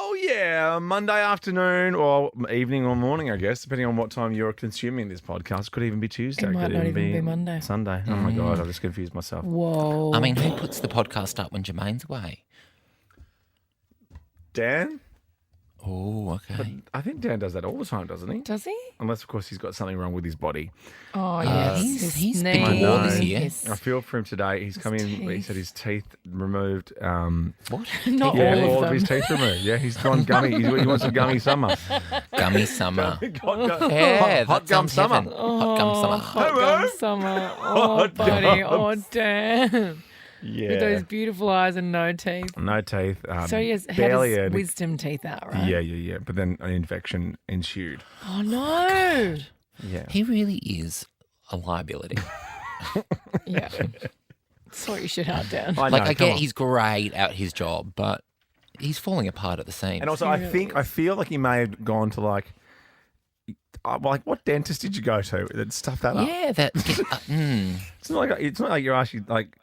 Oh, yeah, Monday afternoon or evening or morning, I guess, depending on what time you're consuming this podcast. Could even be Tuesday. It might could not even even be Monday. Sunday. Oh, my God, I've just confused myself. Whoa. I mean, who puts the podcast up when Jermaine's away? Dan? Oh, okay. But I think Dan does that all the time, doesn't he? Does he? Unless, of course, he's got something wrong with his body. Oh, yes. he's His been knee, more this year. his- I feel for him today. He's come in, he said his teeth removed. What? Not Yeah, all all of of his them. teeth removed. Yeah, he's gone gummy. He wants a gummy summer. Gummy summer. Yeah, Hot gum sounds summer. heaven. Hot gum summer. Hot Hello? gum summer. Oh, Hot buddy. gum. Oh, damn. Yeah. With those beautiful eyes and no teeth. No teeth. So he has had barely his any- wisdom teeth out, right? Yeah. But then an infection ensued. Oh, no. Yeah. He really is a liability. Yeah. Sort your shit out, Dan. I know, Like, I come get on. he's great at his job, but he's falling apart at the seams. And also, I feel like he may have gone to like what dentist did you go to that stuffed that up? yeah, that. It's not like you're actually like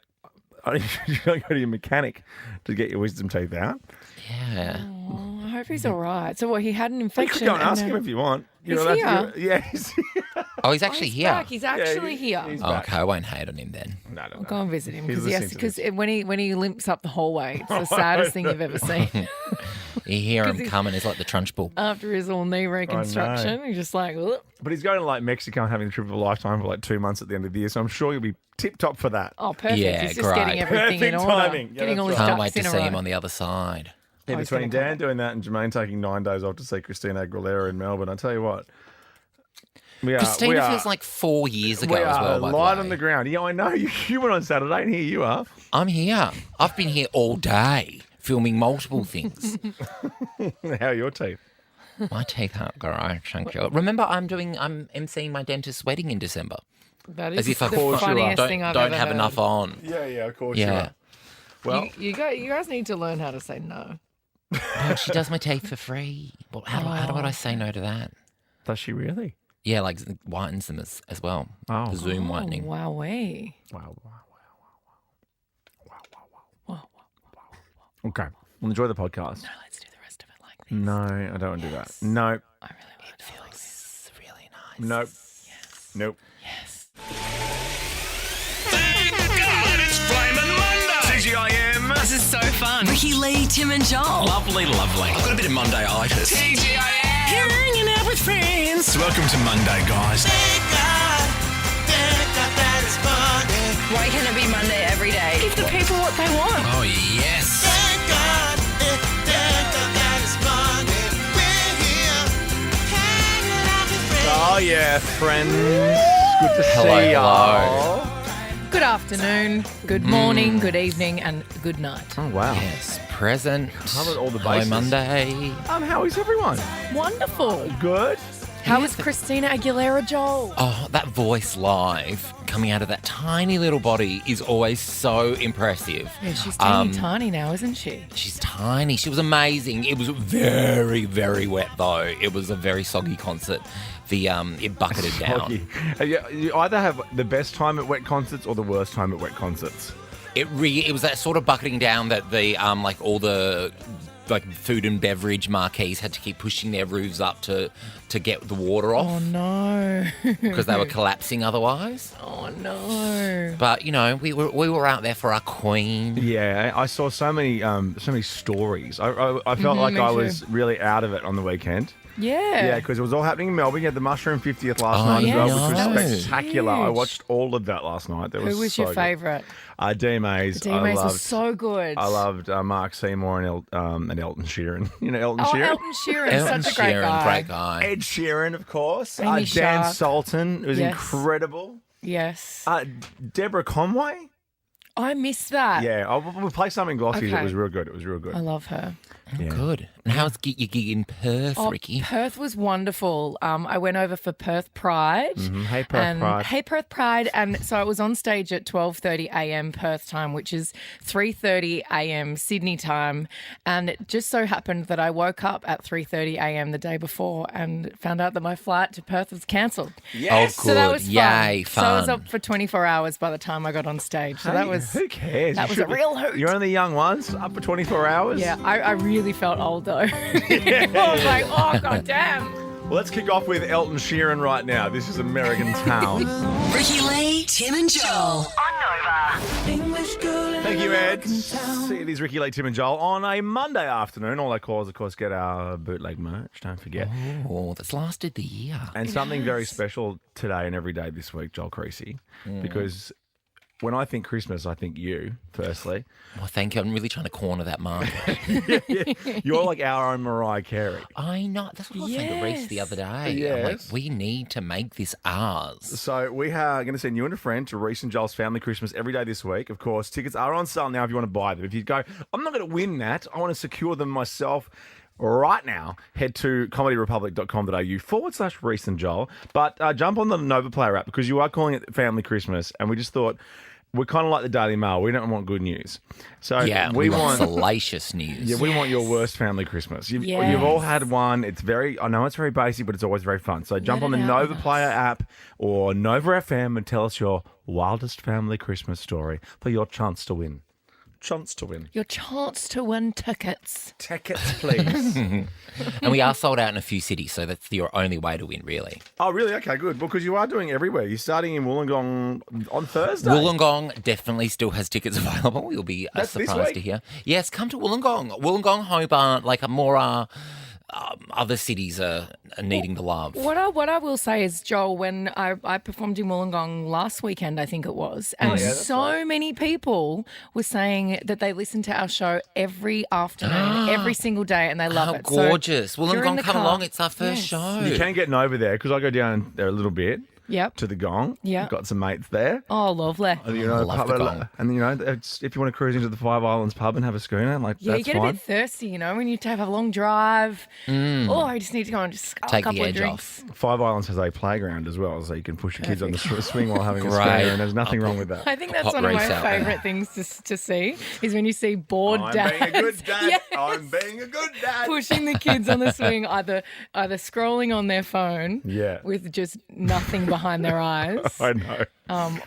you don't go to your mechanic to get your wisdom teeth out. Yeah. Oh, I hope he's all right. So, what, he had an You infection? could go and ask now- him if you want. You He's know, here? Yeah, he's here. Oh, he's actually He's here. back. He's actually he- here. he's Oh, back. okay, I won't hate on him then. No. I'll go and visit him He's because listening to because this. when he limps up the hallway, it's the saddest thing you've ever seen. You hear him 'Cause he's- coming, it's like the Trunchbull. After his all knee reconstruction, he's just like, "Ugh." But he's going to like Mexico and having the trip of a lifetime for like 2 months at the end of the year, so I'm sure you'll be tip top for that. oh, perfect. Yeah, he's just great. getting everything in Perfect order, timing. Yeah, getting all his that's Can't ducks wait in to a see row. him on the other side. Yeah, Oh, he's between gonna Dan doing that and Jermaine taking 9 days off to see Christina Aguilera in Melbourne, I tell you what. Christina feels like 4 years ago we as well, are by light the on way. the ground. Yeah, I know. You went on Saturday and here you are. I'm here. I've been here all day filming multiple things. How are your teeth? My teeth aren't great, thank you. Remember, I'm emceeing my dentist's wedding in December. That As is if the I funniest don't thing I've ever have heard. enough on. Yeah, of course you Yeah. are. Well, You guys need to learn how to say no. Well, she does my teeth for free. Well, how would I say no to that? does she really? Yeah, like whitens them as well. Oh. The Zoom whitening. Wowee. Wow. Wow. Okay. Well, enjoy the podcast. No, let's do the rest of it like this. No, I don't want to do that. No. I really want to do it like this. It's really nice. Nope. Nope. Yes. Thank God it's Flamin' Monday! TGIM. This is so fun. Ricki, Lee, Tim and Joel. Lovely. I've got a bit of Monday-itis. TGIM! Hanging out with friends. Welcome to Monday, guys. Why can't it be Monday every day? Give the people what they want. Oh, yes. Oh, yeah, friends. Good to Hello, see y'all. Good afternoon, good morning, good evening, and good night. Oh, wow. Yes, present. Covered all the Hello, bases. Monday. How is everyone? Wonderful. Good. How was Christina Aguilera, Joel? Oh, that voice live coming out of that tiny little body is always so impressive. Yeah, she's tiny now, isn't she? She's tiny. She was amazing. It was very, very wet though. It was a very soggy concert. It bucketed down. Soggy. You either have the best time at wet concerts or the worst time at wet concerts. It was that sort of bucketing down that the all the food and beverage marquees had to keep pushing their roofs up to get the water off. Oh, no. Because they were collapsing otherwise. Oh, no. But we were out there for our queen. Yeah, I saw so many stories. I felt like me I too. was really out of it on the weekend. Yeah. Yeah, because it was all happening in Melbourne. You had the Mushroom 50th last Oh, night as well, yes, which that was was spectacular. I huge. watched all of that last night. Who was your favourite? DMAs. DMAs was so good. I loved Mark Seymour and Elton Sheeran. You know Elton Oh, Sheeran? Elton Sheeran, Elton such a great Sheeran, guy. great guy. Ed Sheeran, of course. Amy Dan Sharp. Sultan. It was Yes. incredible. Yes. Deborah Conway. I missed that. Yeah, we'll play something glossy. Okay. It was real good. I love her. Yeah. Good. And how's your gig in Perth, Ricki? Perth was wonderful. I went over for Perth Pride. Hey, Perth Pride. Hey, Perth Pride. And so I was on stage at 12:30 a.m. Perth time, which is 3:30 a.m. Sydney time. And it just so happened that I woke up at 3:30 a.m. the day before and found out that my flight to Perth was cancelled. Yes. Oh, good. So that was fun. Yay, So I was fun. up for 24 hours by the time I got on stage. So that was... Who cares? that You was a should be- real hoot. You're only the young ones, up for 24 hours. Yeah, I really really felt old though. I was like, oh god damn. Well, let's kick off with Elton Sheeran right now. This is American Town. Ricki Lee, Tim and Joel. Thank you, Ed. It is Ricki, Tim and Joel on a Monday afternoon. All our callers, of course, get our bootleg merch. Don't forget. Oh, that's lasted the year. And something very special today and every day this week, Joel Creasy, because when I think Christmas, I think you, firstly. Well, thank you. I'm really trying to corner that market. You're like our own Mariah Carey. I know. That's what I was saying to Reese the other day. I'm like, Yes. we need to make this ours. So we are going to send you and a friend to Reese and Joel's Family Christmas every day this week. Of course, tickets are on sale now if you want to buy them. If you go, I'm not going to win that, I want to secure them myself. Right now, head to comedyrepublic.com.au/Reese and Joel. But jump on the Nova Player app because you are calling it Family Christmas. And we just thought we're kind of like the Daily Mail. We don't want good news. So Yeah, we want salacious news. Yeah, we want your worst family Christmas. You've Yes. all had one. It's I know it's very basic, but it's always very fun. So jump Let on the it out Nova with Player app or Nova FM and tell us your wildest family Christmas story for your chance to win. Chance to win. Your chance to win tickets. Tickets, please. And we are sold out in a few cities, so that's your only way to win, really. Oh, really? Okay, good. Well, because you are doing everywhere. You're starting in Wollongong on Thursday. Wollongong definitely still has tickets available. You'll be That's this surprised to week? hear. Yes, come to Wollongong. Wollongong, Hobart, like a more other cities are needing the love. What I will say is, Joel, when I performed in Wollongong last weekend, I think it was, and so many people were saying that they listen to our show every afternoon, every single day, and they love How it. gorgeous. So, during Wollongong, the come car- along. It's our first Yes. show. You can get Nova there because I go down there a little bit Yep. to the Gong. Yep. Got some mates there. Oh, lovely. And, you know, Love the Gong. and you know, if you want to cruise into the Five Islands pub and have a schooner, like Yeah, that's you get fine. a bit thirsty, you know, when you have a long drive. Oh, I just need to go and just have a Take the couple of edge drinks. off. Five Islands has a playground as well, so you can push your kids on the swing while having a Great. schooner, and there's nothing wrong with that. I think that's pop one of my race out there. favourite things to see is when you see bored I'm dads. being a good dad. Yes. I'm being a good dad. Pushing the kids on the swing, either scrolling on their phone Yeah. with just nothing behind their eyes, I know.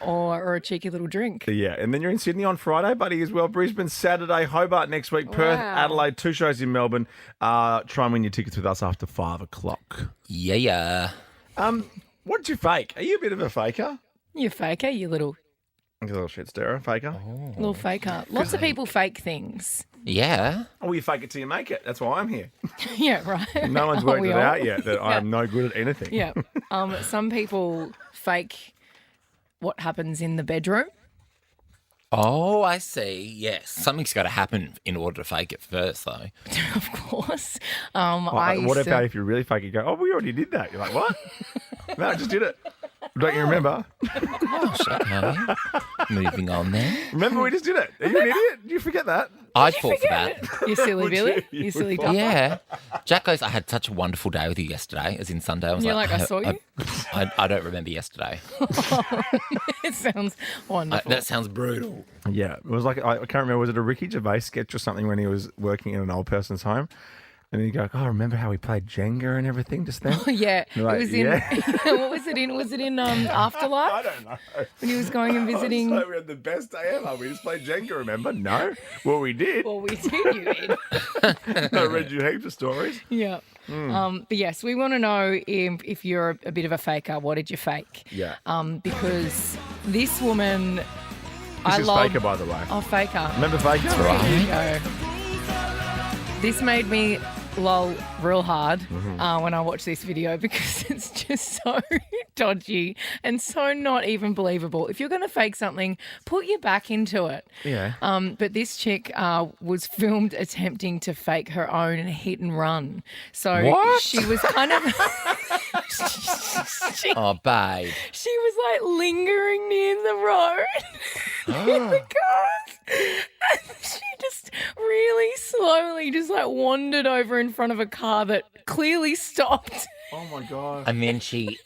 or a cheeky little drink. Yeah, and then you're in Sydney on Friday, buddy, as well. Brisbane Saturday, Hobart next week, Perth, Wow. Adelaide, 2 shows in Melbourne. Try and win your tickets with us after 5 o'clock. Yeah. What did you fake? Are you a bit of a faker? You faker, you little A little shit stirrer, faker. faker. Lots of people fake things. Yeah. Oh, you fake it till you make it. That's why I'm here. Yeah, right. No one's Are worked we it all? out yet that I'm no good at anything. Yeah. Some people fake what happens in the bedroom. Oh, I see. Yes. Something's got to happen in order to fake it first, though. Of course. What about if you really fake it? Go, oh, we already did that. You're like, what? No, I just did it. Don't you remember? Gosh, okay. Moving on then. Remember we just did it. Are you an idiot? Did you forget that? I'd fall for that. You silly Would Billy. you? You silly would duffer. Yeah. Jack goes, I had such a wonderful day with you yesterday, as in Sunday. I was You're like, I saw you? I don't remember yesterday. It sounds wonderful. That sounds brutal. Yeah. It was like, I can't remember, was it a Ricky Gervais sketch or something when he was working in an old person's home? And then you go, oh, remember how we played Jenga and everything just then? Yeah, You're like, it was in. yeah. What was it in? Was it in Afterlife? I don't know. When he was going and visiting. So we had the best day ever. We just played Jenga, remember? No. Well, we did. Well, we did. You did. I read you heaps of stories. Yeah. But yes, we want to know if you're a bit of a faker. What did you fake? Yeah. Because this woman, This I is love. Faker, by the way. Oh, faker. Remember Faker? There you go. This made me lol real hard when I watched this video because it's just so dodgy and so not even believable. If you're going to fake something, put your back into it. Yeah. But this chick was filmed attempting to fake her own hit and run. So What? she was kind of she, Oh, babe. she was like lingering near the road in the cars. And she just really slowly just like wandered over in front of a car that clearly stopped. Oh, my God. And then she,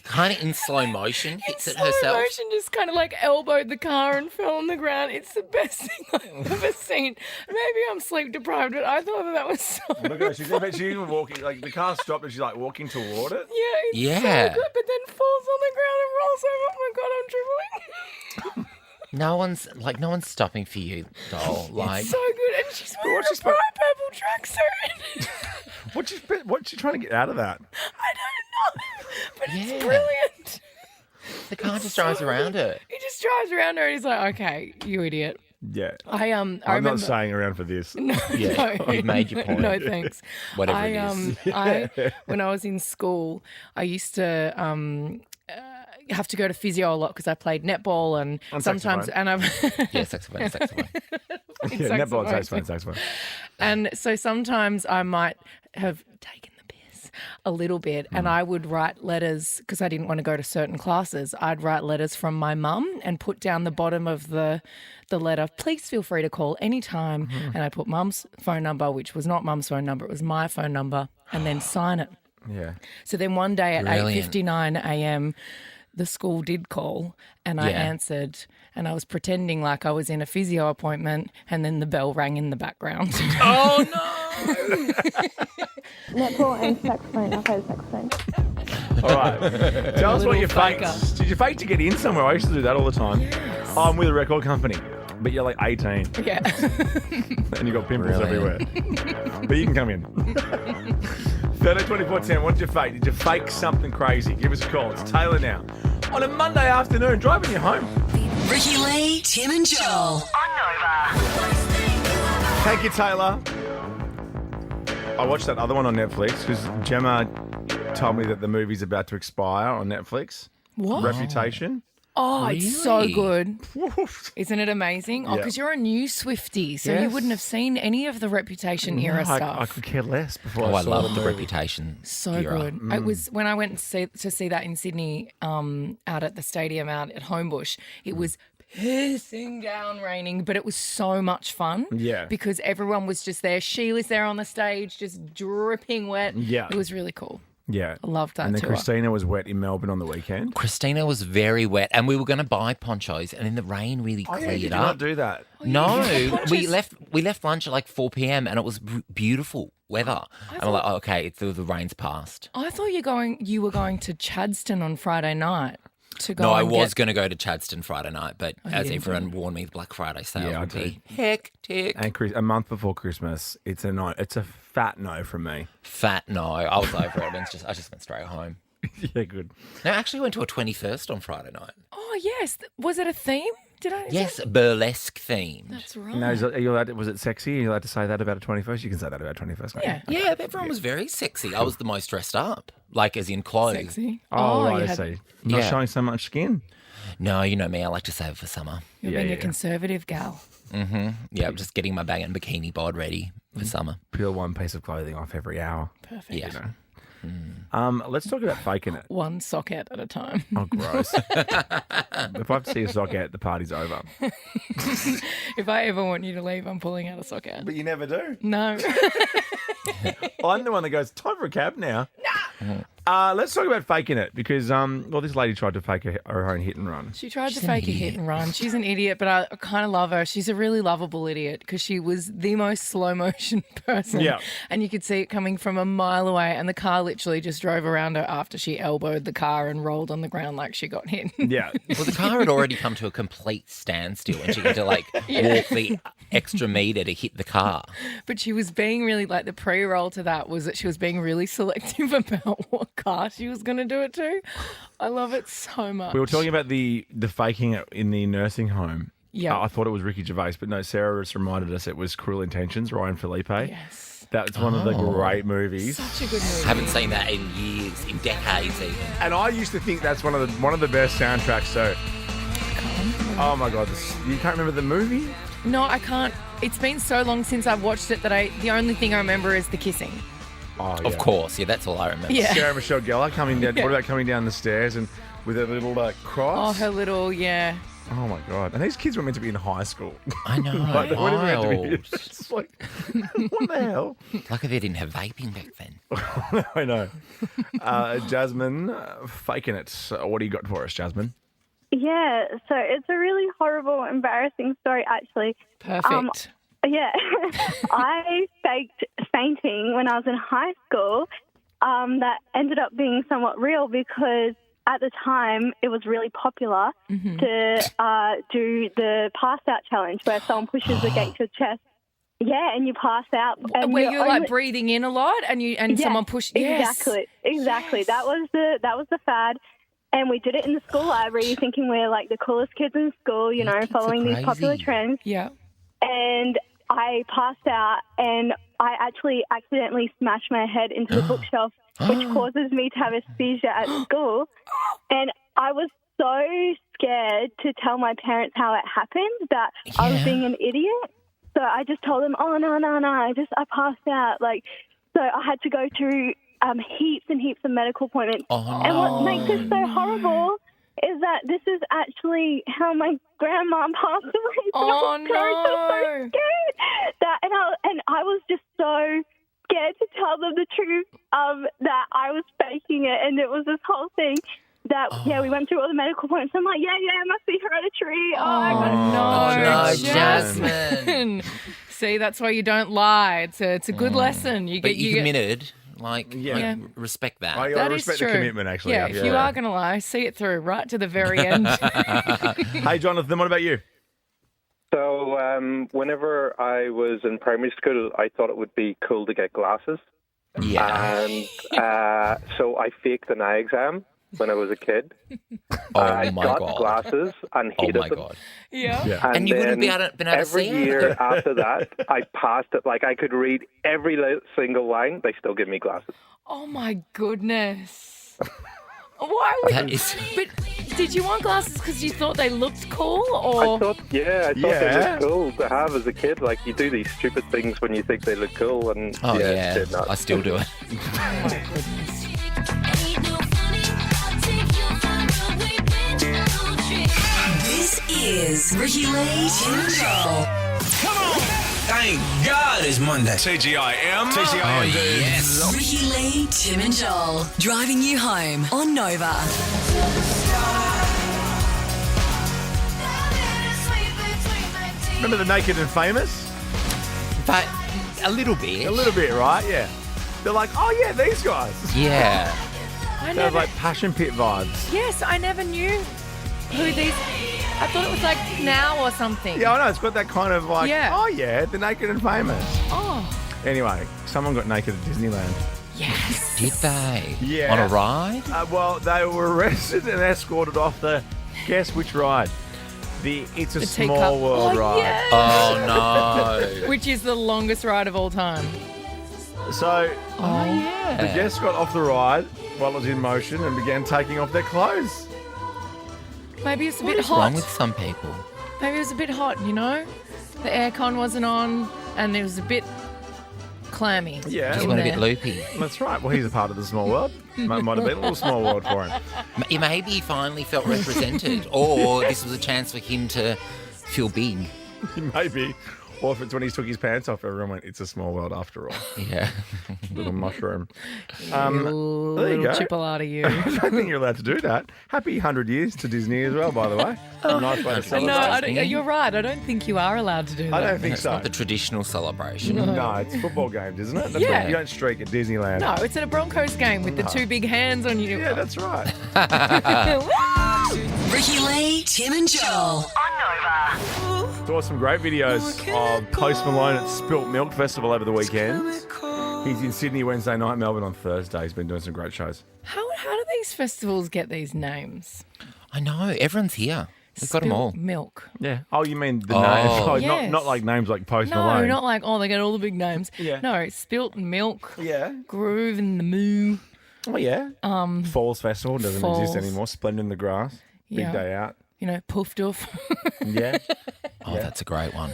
kind of in slow motion, hits it Slow herself. motion just kind of like elbowed the car and fell on the ground. It's the best thing I've ever seen. Maybe I'm sleep deprived, but I thought that was so Look at her. She's even walking. Like, the car stopped and she's like walking toward it. yeah, it's Yeah. so good, but then falls on the ground and rolls over. Oh my God, I'm dribbling. No one's stopping for you, doll. Like, So good. And she's wearing a bright purple tracksuit. What's she trying to get out of that? I don't know. But Yeah. it's brilliant. the car just drives around it. He just drives around her and he's like, okay, you idiot. Yeah. I I'm remember. not staying around for this. Yeah, No. you've made your point. No, thanks. Whatever it is. When I was in school, I used to have to go to physio a lot because I played netball and sometimes, saxophone. and I'm Yeah, saxophone. Yeah, netball, saxophone. And so sometimes I might have taken the piss a little bit and I would write letters because I didn't want to go to certain classes. I'd write letters from my mum and put down the bottom of the letter, please feel free to call anytime. And I'd put mum's phone number, which was not mum's phone number, it was my phone number, and then sign it. Yeah. So then one day at Brilliant. 8:59 a.m., the school did call and I Yeah. answered and I was pretending like I was in a physio appointment and then the bell rang in the background. Oh no! Netball and saxophone. I played saxophone. All right. Tell us what little you faked. faker. Did you fake to get in somewhere? I used to do that all the time. Oh, I'm with a record company, but you're like 18 Yeah. and you got pimples everywhere. Brilliant. But you can come in. 132410, what did you fake? Did you fake something crazy? Give us a call. It's Taylor now. On a Monday afternoon, driving you home. Ricki Lee, Tim and Joel. Thank you, Taylor. I watched that other one on Netflix because Gemma told me that the movie's about to expire on Netflix. What? Reputation. Oh, it's so Really? good. Woof. Isn't it amazing? Oh, Yeah. because you're a new Swiftie, so you Yes. wouldn't have seen any of the Reputation era I stuff. could care less before Oh, I saw love the the movie. Reputation. So era. good. It was when I went to see that in Sydney, out at the stadium out at Homebush. It was pissing down raining, but it was so much fun. Yeah. Because everyone was just there. Sheila's there on the stage, just dripping wet. Yeah. It was really cool. Yeah. I loved that And then tour. Christina was wet in Melbourne on the weekend. Christina was very wet, and we were going to buy ponchos, and then the rain really Did cleared you up. not do that? No, we ponchos. left lunch at like 4 p.m. and it was beautiful weather. And we're like, oh, okay, the rain's passed. I thought you were going to Chadston on Friday night to go. No, I and was get- going to go to Chadston Friday night, but as didn't everyone warned me, the Black Friday sale Yeah, I would did. be hectic. And a month before Christmas, it's a no. It's a fat no from me. Fat no, I was over it, and I just went straight home. Yeah, good. No, I actually went to a 21st on Friday night. Oh yes, was it a theme? Did I? Yes, burlesque themed. That's right. Now, are you allowed? Was it sexy? Are you allowed to say that about a 21st? You can say that about 21st. Yeah. Yeah, everyone was very sexy. I was the most dressed up, like as in clothes. Sexy. Oh, right, you I had- see. Not Yeah. showing so much skin. No, you know me, I like to save it for summer. You're Yeah, being yeah. a conservative gal. Yeah, I'm just getting my bag and bikini bod ready for summer. Peel one piece of clothing off every hour. Perfect. Yeah. Let's talk about faking it. One socket at a time. Oh, gross. If I have to see a socket, the party's over. If I ever want you to leave, I'm pulling out a socket. But you never do. No. I'm the one that goes, time for a cab now. Let's talk about faking it because, this lady tried to fake her own hit and run. She tried to an fake a hit idiot. and run. She's an idiot, but I kind of love her. She's a really lovable idiot because she was the most slow motion person. Yeah. And you could see it coming from a mile away, and the car literally just drove around her after she elbowed the car and rolled on the ground like she got hit. Yeah. Well, the car had already come to a complete standstill and she had to walk the extra metre to hit the car. But she was being really, like, the pre-roll to that was that she was being really selective about what car she was going to do it to. I love it so much. We were talking about the faking it in the nursing home. Yeah. I thought it was Ricky Gervais, but no, Sarah just reminded us it was Cruel Intentions, Ryan Felipe. Yes. That's one of the great movies. Such a good movie. Haven't seen that in years, in decades even. And I used to think that's one of the best soundtracks. So, oh my god, you can't remember the movie? No, I can't. It's been so long since I've watched it that the only thing I remember is the kissing. Oh, Of course, yeah, that's all I remember. Yeah. Sarah Michelle Gellar coming down. Yeah. What about coming down the stairs and with a little Oh, cross? her little, yeah. Oh my god! And these kids were meant to be in high school. I know, Like, they weren't even meant to be- wild. It's like, what the hell? Lucky they didn't have vaping back then. I know. Jasmine, faking it. So what do you got for us, Jasmine? Yeah, so it's a really horrible, embarrassing story, actually. Perfect. Yeah, I faked fainting when I was in high school. That ended up being somewhat real because at the time, it was really popular to do the pass-out challenge where someone pushes against your chest. Yeah, and you pass out. And Where you're like breathing in a lot and someone pushes. Yes. Exactly. That was the fad. And we did it in the school library, thinking we're like the coolest kids in school, following these popular trends. Yeah. And I passed out, and I actually accidentally smashed my head into the bookshelf, which causes me to have a seizure at school. And I was so scared to tell my parents how it happened that I was being an idiot. So I just told them, oh, no, I passed out. So I had to go through heaps and heaps of medical appointments. And what makes this so horrible is that this is actually how my grandma passed away. Oh, no. I was so scared. And I was just so scared to tell them the truth that I was faking it. And it was this whole thing that, we went through all the medical appointments. I'm like, it must be hereditary. No, Jasmine. See, that's why you don't lie. It's a good lesson. You committed. Respect that. I that respect is true. the commitment, actually. Yeah, if you are going to lie, see it through right to the very end. Hey, Jonathan, what about you? So whenever I was in primary school, I thought it would be cool to get glasses. Yeah. And so I faked an eye exam when I was a kid. I got glasses and hated them. God. Yeah. And you wouldn't been able to see every year after that, I passed it. Like I could read every single line. They still give me glasses. Oh, my goodness. Why would you? But did you want glasses because you thought they looked cool? Or? I thought they looked cool to have as a kid. Like you do these stupid things when you think they look cool. And I still do it. Oh, my goodness. This is Ricki Lee, Tim and Joel. Come on! Thank God it's Monday. TGIM. TGIM. Yes. Ricki Lee, Tim and Joel. Driving you home on Nova. Remember the Naked and Famous? But a little bit. A little bit, right? Yeah. They're like, oh, yeah, these guys. Yeah. They have like Passion Pit vibes. Yes, I never knew who these... I thought it was like Now or something. Yeah, I know. It's got that kind of like, the Naked and Famous. Oh. Anyway, someone got naked at Disneyland. Yes. Did they? Yeah. On a ride? Well, they were arrested and escorted off the, guess which ride? The It's a Small World ride. Yes. Oh, no. Which is the longest ride of all time. So, the guests got off the ride while it was in motion and began taking off their clothes. Maybe it's a What bit is hot. wrong with some people? Maybe it was a bit hot, The aircon wasn't on and it was a bit clammy. Yeah. Just in went a there. bit loopy. That's right. Well, he's a part of the small world. Might have been a little small world for him. Maybe he finally felt represented, or this was a chance for him to feel big. Maybe. Or if it's when he took his pants off, everyone went, it's a small world after all. Yeah. Little mushroom. Little there you go. chipolata you. I don't think you're allowed to do that. Happy 100 years to Disney as well, by the way. Nice way to celebrate. No, you're right. I don't think you are allowed to do that. I don't think It's so. not the traditional celebration. No, it's football games, isn't it? That's Yeah. right. You don't streak at Disneyland. No, it's at a Broncos game with the two big hands on you. Yeah, that's right. Ricki Lee, Tim and Joel. Saw some great videos of Post Malone at Spilt Milk Festival over the weekend. He's in Sydney Wednesday night, Melbourne on Thursday. He's been doing some great shows. How do these festivals get these names? I know. Everyone's here. We've got them all. Spilt Milk. Yeah. Oh, you mean the Oh. name? Oh, Yes. not like names like Post No, Malone. not like, they get all the big names. Yeah. No, Spilt Milk, Yeah. Groove in the Moo. Oh, yeah. Falls Festival doesn't Falls. exist anymore. Splendid in the Grass. Big Yeah. day out. Poof Doof. Yeah. Oh, that's a great one.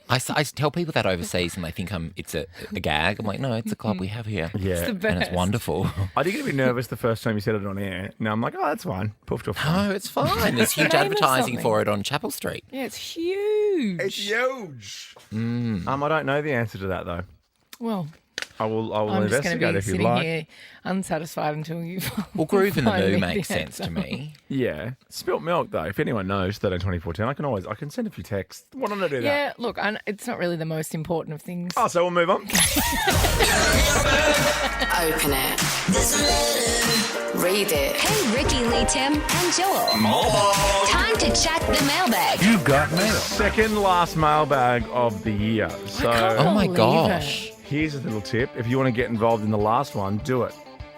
I tell people that overseas and they think it's a gag. I'm like, no, it's a club we have here. Yeah. the And best. it's wonderful. I did get a bit nervous the first time you said it on air. Now I'm like, oh, that's fine. Poofed off. No, it's fine. There's huge Name it advertising something. for it on Chapel Street. Yeah, it's huge. It's huge. I don't know the answer to that though. Well, I will I'm just going to investigate be if you sitting like. here unsatisfied until you. Well, Groove in the find Moo me makes the sense to answer. me. Yeah. Spilt milk though. If anyone knows 132410, I can send a few texts. Why don't I do that? Yeah, look, it's not really the most important of things. Oh, so we'll move on. Open it. There's a letter. Read you did. Hey, Ricki, Lee, Tim, and Joel. Time to check the mailbag. You got mail. Second last mailbag of the year. So Oh my believe gosh. here's a little tip. If you want to get involved in the last one, do it.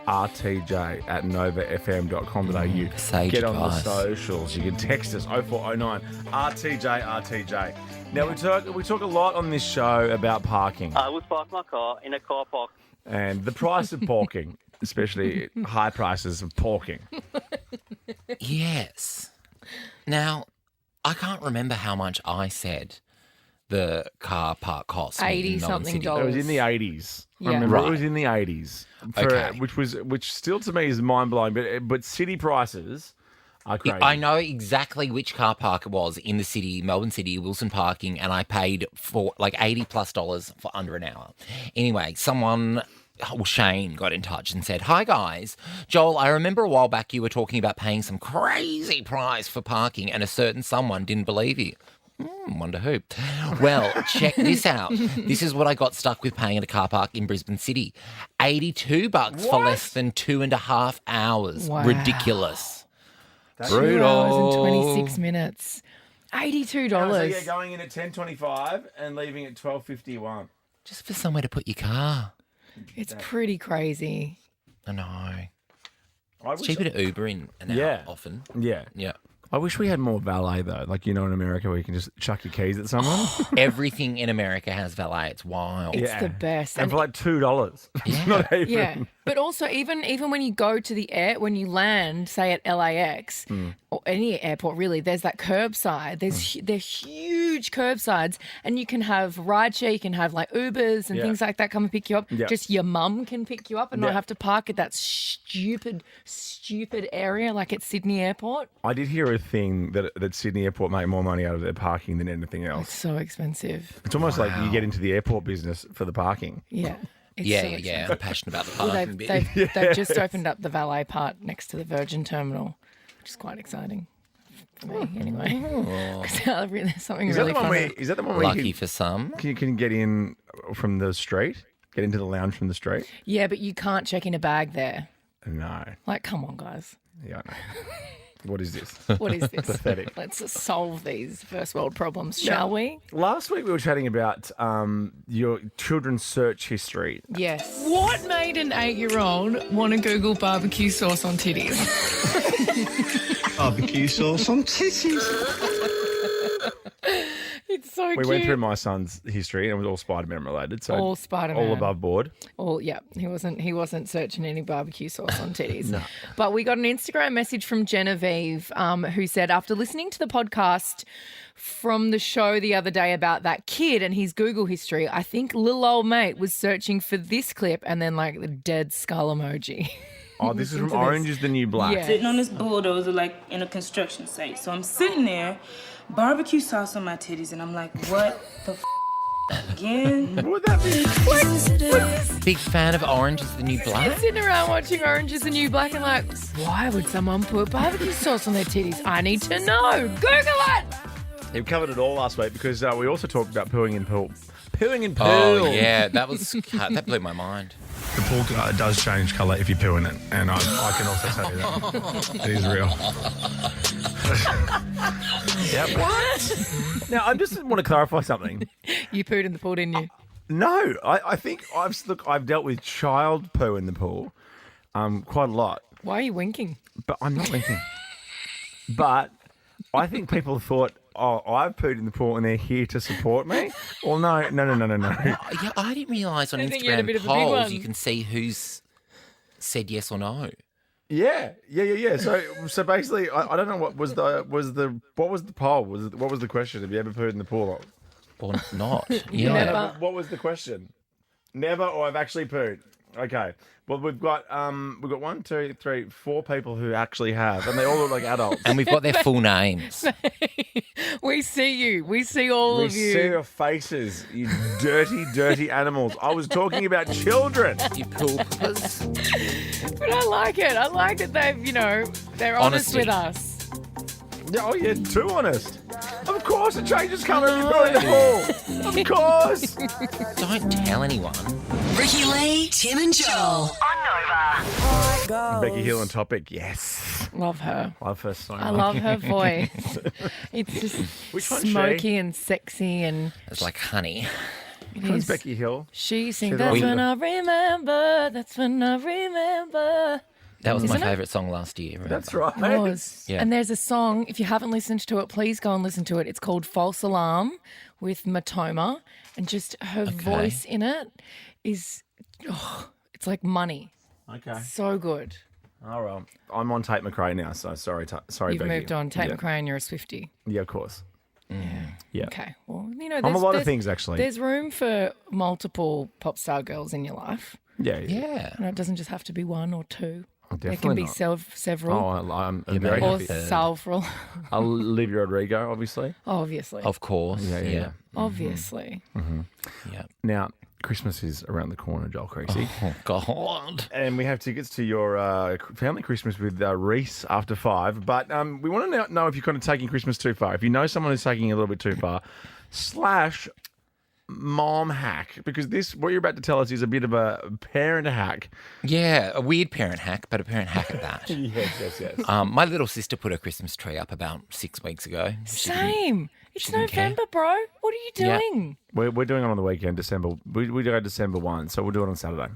rtj@novafm.com.au. Sage Get on the advice. socials. You can text us 0409 RTJ. Now we talk a lot on this show about parking I would park my car in a car park. and the price of parking, especially high prices of parking. Yes. Now, I can't remember how much I said the car park cost. in 80 Melbourne something City. dollars. It was in the 80s. Yeah. I remember Right. it was in the 80s. Okay. Which still to me is mind blowing. But city prices are crazy. I know exactly which car park it was in the city, Melbourne City, Wilson Parking, and I paid for like $80+ for under an hour. Anyway, Shane got in touch and said, "Hi guys, Joel, I remember a while back you were talking about paying some crazy price for parking and a certain someone didn't believe you. Wonder who. Well, check this out. This is what I got stuck with paying at a car park in Brisbane City. $82 for less than 2.5 hours. Wow. Ridiculous. 2 hours and 26 minutes. $82. So yeah, going in at 10:25 and leaving at 12:51. Just for somewhere to put your car. It's pretty crazy. I know. I It's wish- cheaper to Uber in and out Yeah. often. Yeah. Yeah. I wish we had more valet though. Like in America where you can just chuck your keys at someone. Everything in America has valet. It's wild. It's the best. And for like $2. Yeah. Not even. Yeah, but also even when you go to the when you land, say at LAX or any airport, really, there's that curbside. There's huge curbsides, and you can have rideshare, you can have like Ubers and Yeah. things like that come and pick you up. Yeah. Just your mum can pick you up and Yeah. not have to park at that stupid area like at Sydney Airport. I did hear a thing that Sydney Airport make more money out of their parking than anything It's else. so expensive. It's almost like you get into the airport business for the parking. Yeah. It's Yeah, so yeah, expensive. I'm passionate about the Well, parking bit. they've just opened up the valet part next to the Virgin Terminal, which is quite exciting for me, anyway. Because there's something Is that really the one fun. where? Is that the one where Lucky you for some. can get in from the street? Get into the lounge from the street? Yeah, but you can't check in a bag there. No. Like, come on, guys. Yeah, I know. What is this? What is this? Pathetic. Let's just solve these first world problems, shall we? Last week we were chatting about your children's search history. Yes. What made an 8-year-old want to Google barbecue sauce on titties? Barbecue sauce on titties. It's so We cute. went through my son's history and it was all Spider-Man related. So All Spider-Man. all above board. Well, yeah, he wasn't searching any barbecue sauce on titties. No. But we got an Instagram message from Genevieve who said, after listening to the podcast from the show the other day about that kid and his Google history, I think little old mate was searching for this clip and then like the dead skull emoji. Oh, this is from Listen to Orange this. is the New Black. Yeah. Sitting on this bulldozer like in a construction site. So I'm sitting there, barbecue sauce on my titties, and I'm like, what the again? What would that be? Big fan of Orange is the New Black. Sitting around watching Orange is the New Black and like, why would someone put barbecue sauce on their titties? I need to know. Google it. We covered it all last week because we also talked about pooing in pool. Pooing in pool. Oh, yeah, that blew my mind. The pool does change colour if you poo in it, and I can also tell you that. It is real. Yep. What? Now, I just want to clarify something. You pooed in the pool, didn't you? No, I think I've dealt with child poo in the pool quite a lot, Why are you winking? but I'm not winking. But I think people thought, oh, I've pooed in the pool and they're here to support me. Well, no. Yeah, I didn't realise on I think you had a Instagram bit of a big polls one. you can see who's said yes or no. Yeah. So basically, I don't know what was the poll? What was the question? Have you ever pooed in the pool? Or not. Yeah. Yeah. Never. What was the question? Never, or I've actually pooed. Okay. Well, we've got 1, 2, 3, 4 people who actually have, and they all look like adults. And we've got their full names. We see you. We see all We of you. see your faces, you dirty, dirty animals. I was talking about children. You poopers. But I like it. I like that they're honest Honesty. with us. Yeah, oh, yeah, too honest. Of course, it changes colour if you put it in the pool. Of course. Don't tell anyone. Ricki Lee, Tim and Joel. On Nova. Becky Hill on topic. Yes. Love her. Love her so much. I love her voice. It's just Which one's smoky and sexy and... It's like honey. It Which one's is. Becky Hill? She sings, She's the that's one- when I remember, that's when I remember. That was Isn't my it? favourite song last year. Remember? That's right. It was. Yeah. And there's a song, if you haven't listened to it, please go and listen to it. It's called False Alarm with Matoma. And just her voice in it is, it's like money. Okay. So good. Oh, well. I'm on Tate McRae now, so sorry, sorry, You've Becky. moved on. Tate Yeah. McRae and you're a Swiftie. Yeah, of course. Yeah. Okay. Well, you know, I'm a lot of there's- things, actually. There's room for multiple pop star girls in your life. Yeah. Yeah. You know, it doesn't just have to be one or two. There Definitely can be not. several. Oh, I'm You very may or happy. several. Olivia Rodrigo, obviously. Obviously. Of course. Yeah. Obviously. Yeah. Now, Christmas is around the corner, Joel Creasy. Oh, God. And we have tickets to your family Christmas with Reese after 5. But we want to know if you're kind of taking Christmas too far. If you know someone who's taking it a little bit too far, / mom hack. Because what you're about to tell us is a bit of a parent hack. Yeah, a weird parent hack, but a parent hack at that. Yes. My little sister put her Christmas tree up about 6 weeks ago. Same. It's didn't care. November, bro. What are you Yeah. doing? We're doing it on the weekend, December. We go December 1, so we'll do it on Saturday.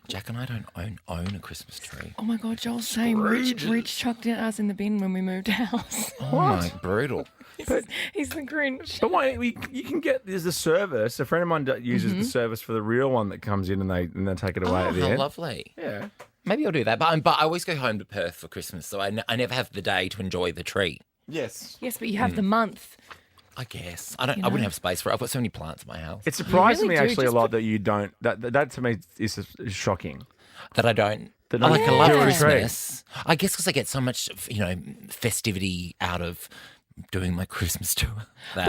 Jack and I don't own a Christmas tree. Oh my God, Joel, same. Rich chucked us in the bin when we moved house. Oh, my, brutal. He's the Grinch. But why you can get there's a service. A friend of mine uses the service for the real one that comes in and they take it away Oh, at the how end. lovely. Yeah. Maybe I'll do that. But I always go home to Perth for Christmas, so I never have the day to enjoy the tree. Yes. Yes, but you have the month. I guess. I wouldn't have space for it. I've got so many plants in my house. It surprises really me do, actually a just lot that you don't. That to me is shocking. That I don't. That I I love do a Christmas. I guess because I get so much, festivity out of doing my Christmas tour. That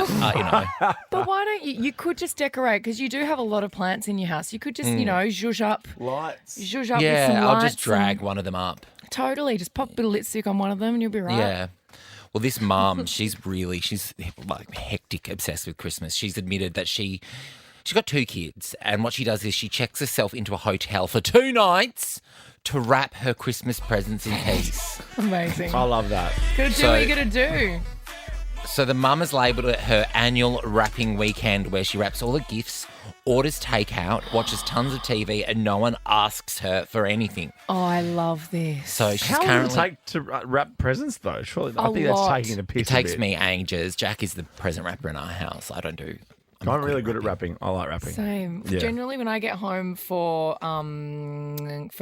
But why don't you? You could just decorate because you do have a lot of plants in your house. You could just, zhuzh up Lights. with some yeah, I'll lights just drag and- one of them up. Totally. Just pop a bit of lipstick on one of them and you'll be right. Yeah. Well, this mum, she's like hectic obsessed with Christmas. She's admitted that she's got 2 kids, and what she does is she checks herself into a hotel for 2 nights to wrap her Christmas presents in peace. Amazing. I love that. Gotta do what you gotta do. So the mum has labelled it her annual wrapping weekend, where she wraps all the gifts, orders takeout, watches tons of TV, and no one asks her for anything. Oh, I love this. So she's How long currently. does it take to wrap presents though? Surely I A think lot. that's taking a piss. It takes a bit. me ages. Jack is the present wrapper in our house. I don't do. I'm really good at wrapping. I like wrapping. Same. Yeah. Generally, when I get home for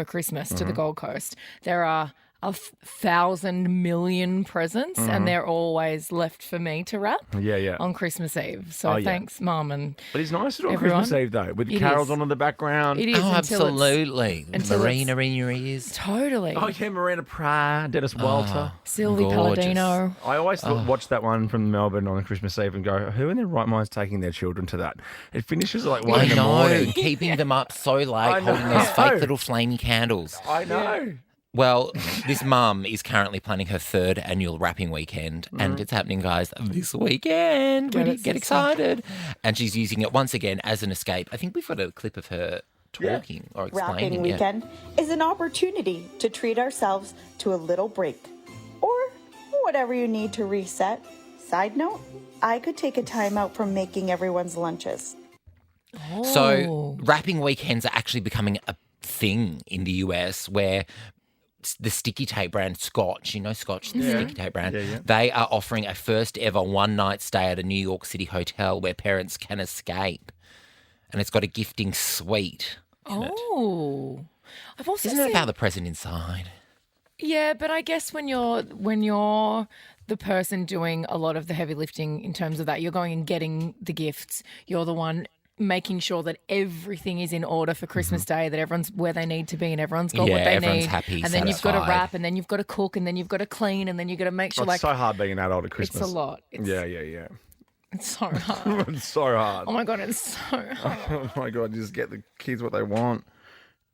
Christmas to the Gold Coast, there are 1,000 million presents, and they're always left for me to wrap. Yeah. On Christmas Eve. So Oh, yeah. thanks, Mum, and But it's nice to do on everyone. Christmas Eve though, with It carols is. on in the background. it is Oh, until it's- absolutely. until Marina in your ears. Totally. Oh yeah, Marina Pry, Dennis Walter. Sylvie gorgeous. Palladino. I always watch that one from Melbourne on Christmas Eve and go, who in their right mind is taking their children to that? It finishes at like 1 I in the know, morning. keeping them up so late, I holding those know. fake little flamey candles. I know. Well, this mum is currently planning her 3rd annual wrapping weekend, and it's happening, guys, this weekend. Get excited. And she's using it once again as an escape. I think we've got a clip of her talking or Wrapping explaining. weekend is an opportunity to treat ourselves to a little break or whatever you need to reset. Side note, I could take a time out from making everyone's lunches. So wrapping weekends are actually becoming a thing in the US, where the sticky tape brand Scotch, Scotch, the sticky tape brand, they are offering a first ever 1-night stay at a New York City hotel where parents can escape. And it's got a gifting suite in it. Oh. I've also Isn't it seen... about the present inside? Yeah, but I guess when you're the person doing a lot of the heavy lifting in terms of that, you're going and getting the gifts. You're the one making sure that everything is in order for Christmas Day, that everyone's where they need to be and everyone's got what they everyone's need. happy, and then you've got to satisfied. wrap, and then you've got to cook, and then you've got to clean, and then you've got to make sure It's so hard being an adult at Christmas. it's a lot. Yeah. It's so hard. It's so hard. Oh my God, it's so hard. Oh my God, just get the kids what they want.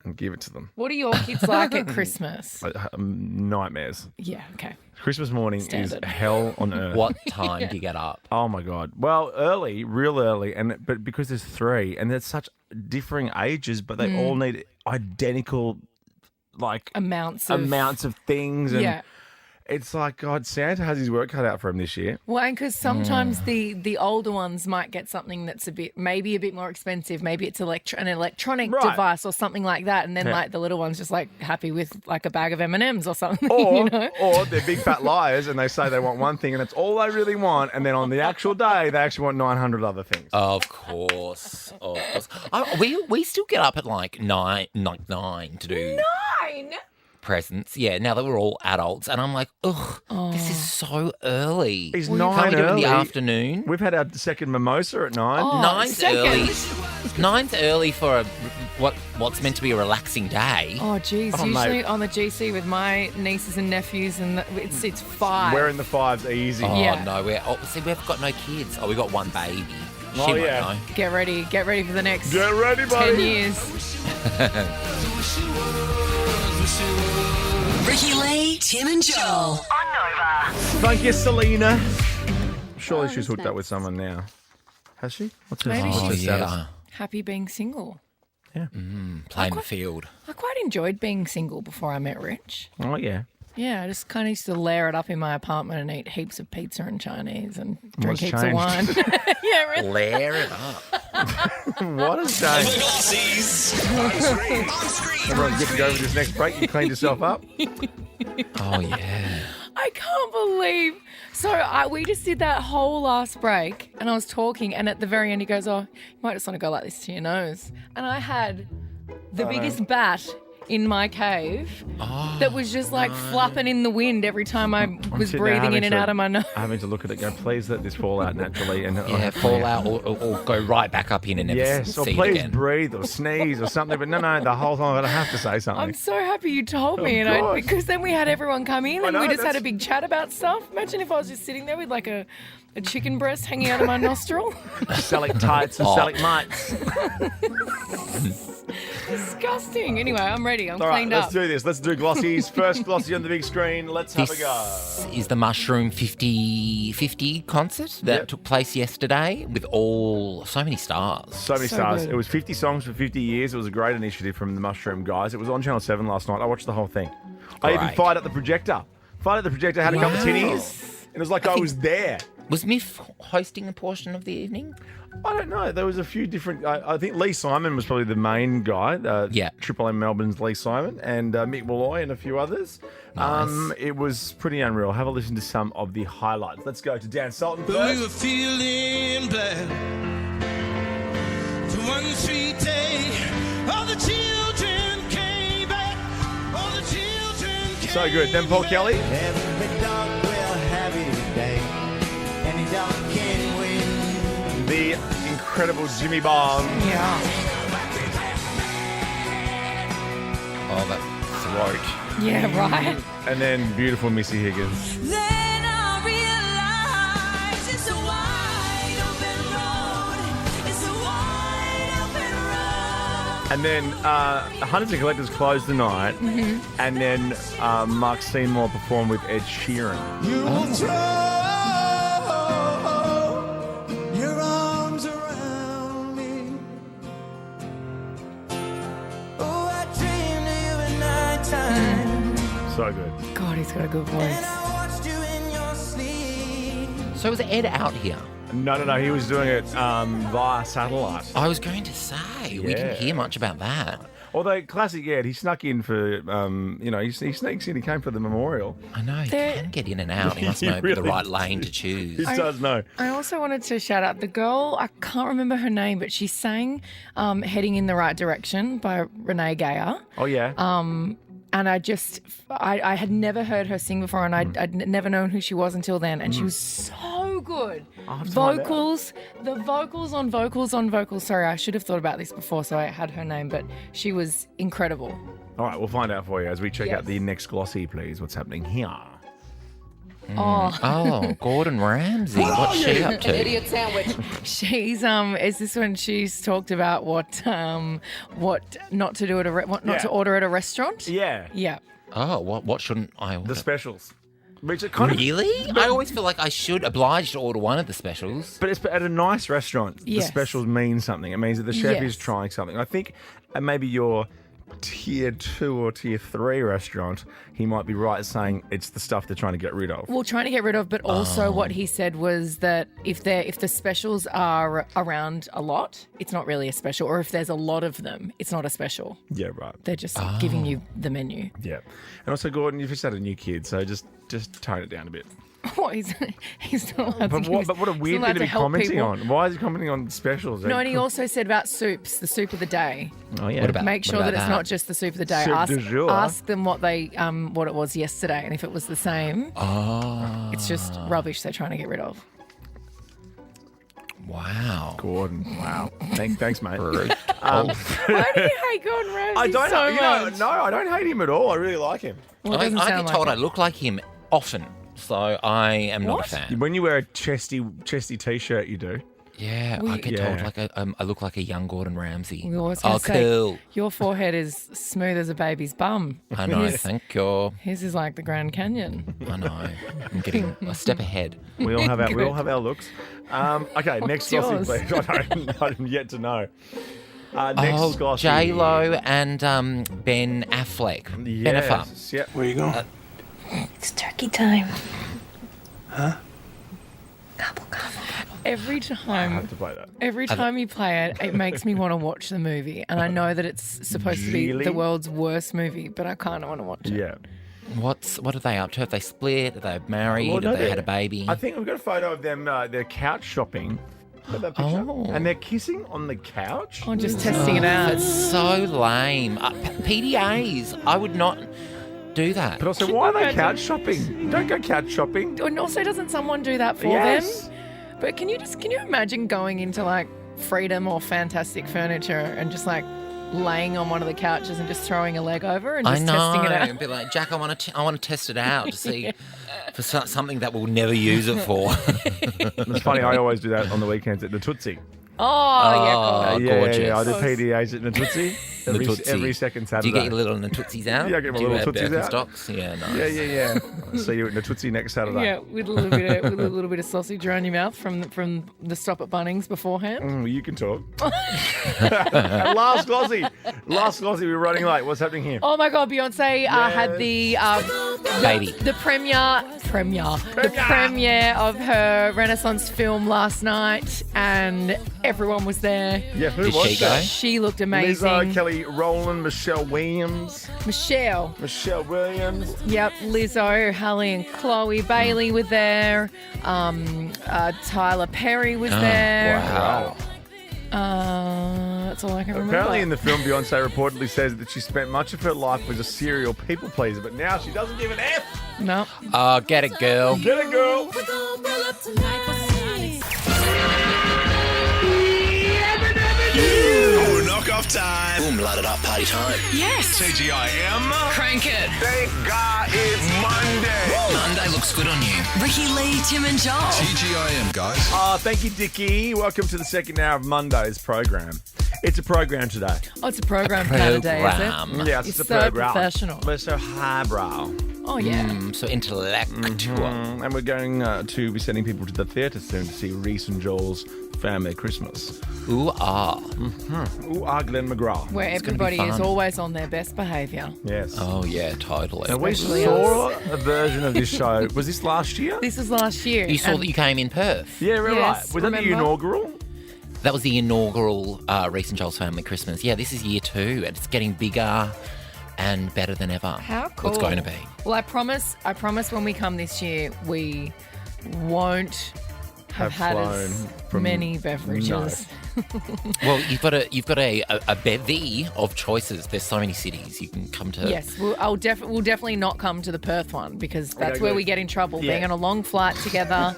and give it to them. What are your kids like at Christmas? Nightmares. Yeah, okay. Christmas morning Standard. is hell on earth. What time do you get up? Oh my God. Well, early, real early, but because there's 3 and they're such differing ages, but they all need identical amounts of things, and yeah. it's like, God, Santa has his work cut out for him this year. Well, and because sometimes the older ones might get something that's maybe a bit more expensive. Maybe it's an electronic device or something like that, and then the little ones just happy with a bag of M&Ms or something. Or they're big fat liars and they say they want one thing and it's all they really want, and then on the actual day they actually want 900 other things. Of course. We still get up at 9 to do 9. presents. Yeah, now that we're all adults, and I'm like, this is so early. Is Can't 9 we do it in early? the afternoon? We've had our second mimosa at 9. Nine's early. 9's early for what's meant to be a relaxing day. Oh, geez. Oh, usually mate. on the GC with my nieces and nephews, and it's 5. We're in the 5s easy. Oh, Yeah. no. We've got no kids. Oh, we got one baby. She Oh, won't yeah. know. Get ready for the next Get ready, 10 buddy. years. Ricki Lee, Tim and Joel. On Nova. Thank you, Selena. Surely she's hooked up with someone now. Has she? What's her, Maybe what's her she's status? happy being single. Yeah. Playing the field. I quite enjoyed being single before I met Rich. Oh, yeah. Yeah, I just kind of used to layer it up in my apartment and eat heaps of pizza and Chinese and drink What's heaps changed? of wine. Yeah, really. Layer it up. What has changed? Everyone's good to go with this next break. You cleaned yourself up? Oh, yeah. I can't believe. So we just did that whole last break, and I was talking, and at the very end he goes, "Oh, you might just want to go like this to your nose." And I had the biggest bat in my cave that was just flapping in the wind every time I was sitting there breathing in and out of my nose. Having to look at it, go, please let this fall out naturally. And Yeah, fall out or go right back up in and never Yes, or see it please again. breathe or sneeze or something. But no, the whole time I have to say something. I'm so happy you told me, Of course. because then we had everyone come in and know, we just had that's- a big chat about stuff. Imagine if I was just sitting there with a chicken breast hanging out of my nostril. Selling tights and selling mites. Disgusting. Anyway, I'm ready. I'm All right, cleaned let's up. do this. Let's do glossies. First glossy on the big screen. Let's have a go. This is the Mushroom 50 concert that took place yesterday with so many stars. So many stars. good. It was 50 songs for 50 years. It was a great initiative from the Mushroom guys. It was on Channel 7 last night. I watched the whole thing. I even Great. fired up the projector. Had a couple of tinnies. And it was like I was there. Was Miff hosting a portion of the evening? I don't know. There was a few different. I think Lee Simon was probably the main guy. Triple M Melbourne's Lee Simon and Mick Malloy and a few others. Nice. It was pretty unreal. Have a listen to some of the highlights. Let's go to Dan Sultan But first. we were feeling bad. For one sweet day, all the children came back. All the children came So good. Then Paul Kelly. Every dog will have it today. Any dog can win. The incredible Jimmy Bob. Yeah. Oh, that throat. Yeah, right. And then beautiful Missy Higgins. Then I realized it's a wide open road. It's a wide open road. And then Hunters and Collectors closed the night. And then Mark Seymour performed with Ed Sheeran. You will throw your arms around me. Oh, I dreamed of you at nighttime. So good. God, he's got a good voice. And I watched you in your sleep. So was Ed out here? No. He was doing it via satellite. I was going to say, we didn't hear much about that. Although, classic Ed, he snuck in for, he sneaks in. He came for the memorial. I know, he can get in and out. He must He know the really right lane to choose. He does know. I also wanted to shout out the girl, I can't remember her name, but she sang Heading in the Right Direction by Renee Gayer. Oh, yeah. And I had never heard her sing before, and I'd never known who she was until then. And she was so good. Vocals, the vocals on vocals on vocals. Sorry, I should have thought about this before, so I had her name, but she was incredible. All right, we'll find out for you as we check out the next glossy, please. What's happening here? Oh, Gordon Ramsay. What's she up to? Idiot sandwich. She's is this when she's talked about what not to do at to order at a restaurant? Yeah. Yeah. Oh, what shouldn't I order? The specials. Which are kind Really? I always feel like I should oblige to order one of the specials. But it's at a nice restaurant. Yes. The specials mean something. It means that the chef Yes. is trying something. I think maybe your tier 2 or tier 3 restaurant, he might be right saying it's the stuff they're trying to get rid of. Well, trying to get rid of, but also what he said was that if the specials are around a lot, it's not really a special, or if there's a lot of them, it's not a special. Yeah, right. They're just giving you the menu. Yeah. And also, Gordon, you've just had a new kid, so just tone it down a bit. What he's not allowed But to what a weird thing to be commenting on. Why is he commenting on specials? No, and he also said about soups, the soup of the day. Oh yeah. What about- Make sure what that about it's not just the soup of the day. Soup du jour. Ask them what it was yesterday, and if it was the same, it's just rubbish they're trying to get rid of. Wow. Gordon, wow. Thanks, mate. Why do you hate Gordon Ramsay I don't so you know, much? no, I don't hate him at all. I really like him. Well, it I doesn't get sound told like I look like him often, so I am not a fan. When you wear a chesty t-shirt, you do. Yeah, I get told like I look like a young Gordon Ramsay. We always gonna say, cool. your forehead is smooth as a baby's bum. I know, His- thank you. His is like the Grand Canyon. I know. I'm getting a step ahead. We all have our looks. Okay, next What's Scotty, yours? please. I'm yet to know. Next Scotty. J-Lo and Ben Affleck. Bennifer. Yes. Yep. Where you going? It's turkey time. Huh? Every I time, have to play that. every time you play it, it makes me want to watch the movie. And I know that it's supposed to be Really? the world's worst movie, but I kind of want to watch it. Yeah. What are they up to? Have they split? Are they married? Well, no, Have they they- had a baby? I think we've got a photo of them. They're couch shopping. Got that picture? Oh. And they're kissing on the couch. I'm just testing it out. That's so lame. PDAs. I would not do that. But also, why are they couch shopping? Don't go couch shopping. And also, doesn't someone do that for Yes. them? But can you imagine going into like Freedom or Fantastic Furniture and just like laying on one of the couches and just throwing a leg over and just testing it out? And be like, Jack, I want to test it out to see for something that we'll never use it for. It's funny. I always do that on the weekends at the Tootsie. Oh, yeah, gorgeous. Yeah, I do PDAs at Natutsi every second Saturday. Do you get your little Natutsis out? Yeah, I get my Do you little have Tootsies out. Birkenstocks? Yeah, nice. Yeah. I'll see you at Natutsi next Saturday. Yeah, with a little bit of sausage around your mouth from the stop at Bunnings beforehand. You can talk. Last Glossy, we're running late. What's happening here? Oh my God, Beyonce had the Baby. the premiere of her Renaissance film last night, and everyone was there. Yeah, who Did was she that? go? She looked amazing. Lizzo, Kelly Rowland, Michelle Williams. Michelle. Yep, Lizzo, Halle and Chloe Bailey were there. Tyler Perry was there. Wow. That's all I can remember. Apparently in the film, Beyonce reportedly says that she spent much of her life as a serial people pleaser, but now she doesn't give an F. No. Oh, get it, girl. Get it, girl. Oh, knock off time. Boom, light it up, party time. Yes. TGIM. Crank it. Thank God it's Monday. Monday looks good on you. Ricki Lee, Tim and Joel. TGIM, guys. Thank you, Dickie. Welcome to the second hour of Monday's program. It's a program today. Oh, it's a program kind of day, is it? Yeah, It's a so program. professional. We're so highbrow. Oh, yeah. So intellectual. And we're going to be sending people to the theatre soon to see Reese and Joel's Family Christmas. Ooh, ah. Ooh, Glenn McGrath. Where It's gonna be everybody is fun. always on their best behaviour. Yes. Oh, yeah, totally. And we Especially saw a version of this show. Was this last year? This was last year. You saw and that you came in Perth. Yeah, right. Yes, Was that the remember? inaugural? That was the inaugural Reese and Joel's Family Christmas. Yeah, this is year 2, and it's getting bigger and better than ever. How cool. It's going to be. Well, I promise when we come this year, we won't have had flown as from- many beverages. Well, you've got a bevy of choices. There's so many cities you can come to. Yes, we'll definitely not come to the Perth one because that's Okay, where good. we get in trouble. Yeah. Being on a long flight together,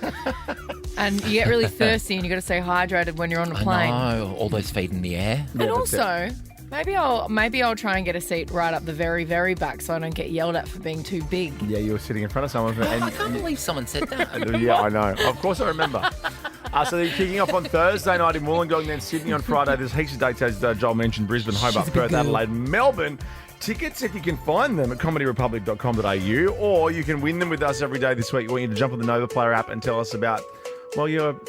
and you get really thirsty, and you got to stay hydrated when you're on a plane. I know, all those feet in the air. And also, Maybe I'll try and get a seat right up the very, very back so I don't get yelled at for being too big. Yeah, you were sitting in front of someone. I can't believe someone said that. Yeah, I know. Of course I remember. So they're kicking off on Thursday night in Wollongong, then Sydney on Friday. There's heaps of dates, as Joel mentioned, Brisbane, Hobart, Perth, Adelaide, Melbourne. Tickets, if you can find them, at comedyrepublic.com.au, or you can win them with us every day this week. We want you to jump on the Nova Player app and tell us about, well, your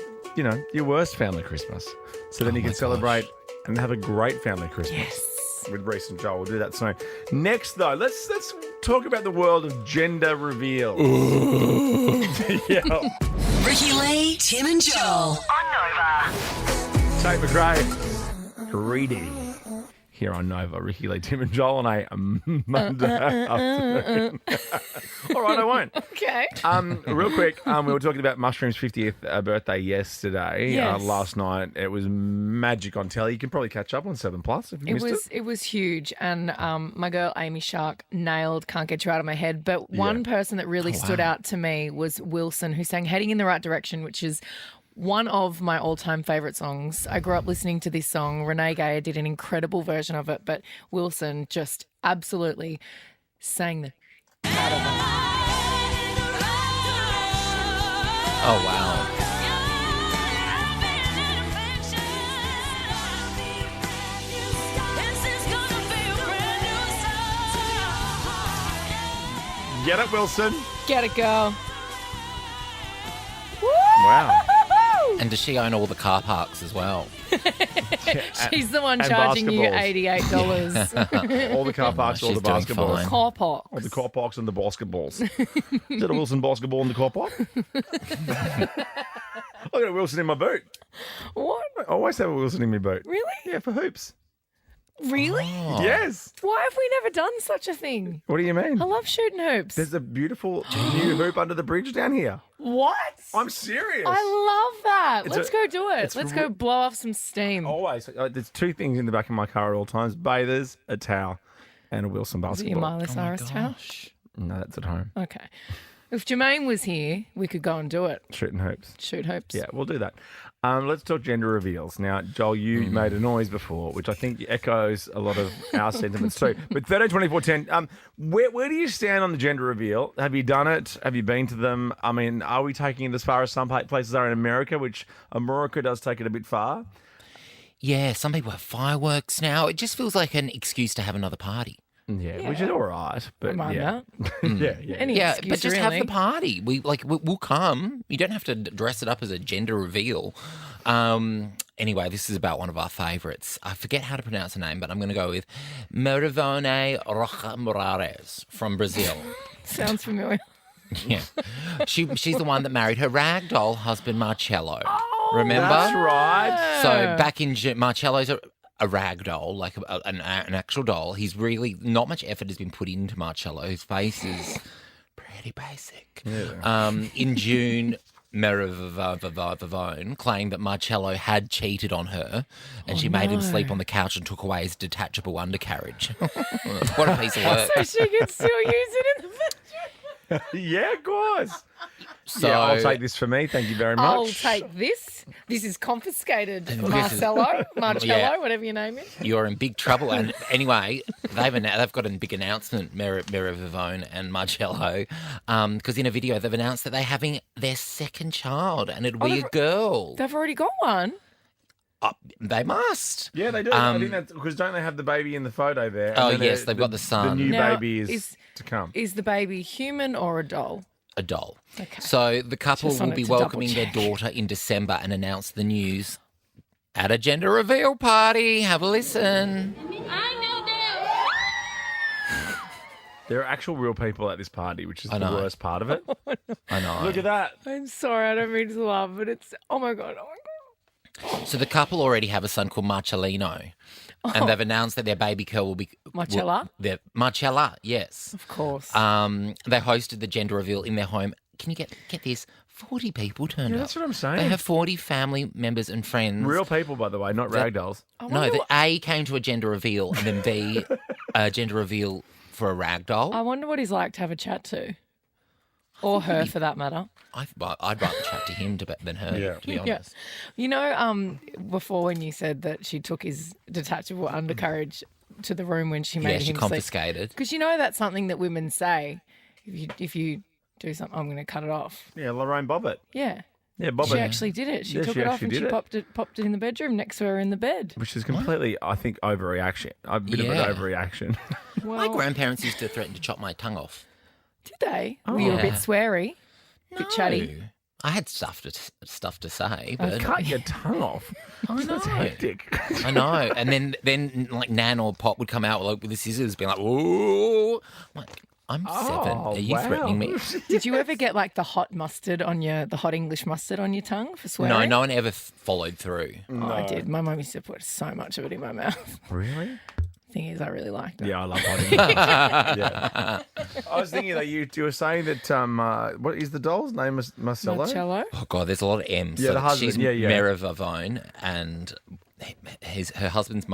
worst family Christmas. So then you can celebrate and have a great family Christmas. Yes. With Reese and Joel. We'll do that soon. Next, though, let's talk about the world of gender reveal. Yeah. Ricki Lee, Tim and Joel. On Nova. Tate McRae, greedy. Here on Nova, Ricki Lee, Tim and Joel on a Monday afternoon. All right, I won't. Okay. Real quick, we were talking about Mushroom's 50th birthday yesterday. Yes. Last night, it was magic on telly. You can probably catch up on 7+ if you missed it. It was huge, and my girl Amy Shark nailed Can't Get You Out of My Head. But one person that really stood out to me was Wilson, who sang Heading in the Right Direction, which is one of my all-time favourite songs. I grew up listening to this song. Renee Gayer did an incredible version of it, but Wilson just absolutely sang the out of it. Oh, wow. Get it, Wilson. Get it, girl. Wow. And does she own all the car parks as well? She's the one and charging you basketballs. $88. All the car parks, all she's the doing basketballs. fine. Car parks. All the car parks and the basketballs. Is that a Wilson basketball in the car park? I got a Wilson in my boot. What? I always have a Wilson in my boot. Really? Yeah, for hoops. Really? Yes. Why have we never done such a thing? What do you mean? I love shooting hoops. There's a beautiful new hoop under the bridge down here. What? I'm serious. I love that. It's Let's go do it. Let's go blow off some steam. Always. There's two things in the back of my car at all times: bathers, a towel, and a Wilson Is it your basketball. Miley Cyrus towel? No, that's at home. Okay. If Jermaine was here, we could go and do it. Shooting hoops. Shoot hoops. Yeah, we'll do that. Let's talk gender reveals. Now, Joel, you made a noise before, which I think echoes a lot of our sentiments too. But 13, 24, 10, where do you stand on the gender reveal? Have you done it? Have you been to them? I mean, are we taking it as far as some places are in America, which America does take it a bit far? Yeah, some people have fireworks now. It just feels like an excuse to have another party. Yeah, which is all right. But Mind yeah. Any Yeah, excuse, but just have really. the party. We'll come. You don't have to dress it up as a gender reveal. Anyway, this is about one of our favourites. I forget how to pronounce her name, but I'm going to go with Maravone Rocha Morales from Brazil. Sounds familiar. Yeah, she's the one that married her ragdoll husband Marcello. Remember? That's right. So back in Marcello's a rag doll, like an actual doll. He's really, not much effort has been put into Marcello. His face is pretty basic. Yeah. In June, Maravone claimed that Marcello had cheated on her and she made him sleep on the couch and took away his detachable undercarriage. What a piece of work. So she can still use it in the bedroom. Yeah, of course. So yeah, I'll take this for me. Thank you very much. I'll take this. This is confiscated. Marcello, Yeah. whatever your name is. You're in big trouble. And anyway, they've got a big announcement, Maravone and Marcello, because in a video they've announced that they're having their second child and it'll be a girl. They've already got one. They must. Yeah, they do. I think that's because don't they have the baby in the photo there? And Oh, then yes, they've got the son. The new Now, baby is to come. Is the baby human or a doll? A doll. Okay. So the couple Just will wanted be to double welcoming their check. daughter in December and announce the news at a gender reveal party. Have a listen. There are actual real people at this party, which is I the know. worst part of it. I know. Look at that. I'm sorry, I don't mean to laugh, but it's oh my god. So the couple already have a son called Marcellino. And they've announced that their baby girl will be... Marcella? Marcella, yes. Of course. They hosted the gender reveal in their home. Can you get this? 40 people turned Yeah, up. that's what I'm saying. They have 40 family members and friends. Real people, by the way, not ragdolls. No, that A came to a gender reveal and then B, a gender reveal for a rag doll. I wonder what he's like to have a chat to. Or her, for that matter. I'd rather chat to him than her, to be honest. You know, before when you said that she took his detachable undercarriage to the room when she made him she sleep. confiscated. Because you know that's something that women say. If you do something, I'm going to cut it off. Yeah, Lorraine Bobbitt. Yeah. Yeah, Bobbitt. She actually did it. She took it off and she popped it in the bedroom next to her in the bed. Which is completely, I think, overreaction. A bit of an overreaction. My grandparents used to threaten to chop my tongue off. Did they? Were you a bit sweary? A bit chatty? I had stuff to say, but cut your tongue off. I know. That's hectic. I know. And then like Nan or Pop would come out with the scissors, being like, "Whoa!" I'm 7. Are you threatening me? Did you ever get like the hot English mustard on your tongue for swearing? No, no one ever followed through. Oh, I did. My mum used to put so much of it in my mouth. Really? Thing is, I really liked it. Yeah, I love hot yeah. I was thinking that you were saying that what is the doll's name? Marcello? Marcello? Oh God, there's a lot of M's. Yeah, so the husband. She's Merivavone, and her husband's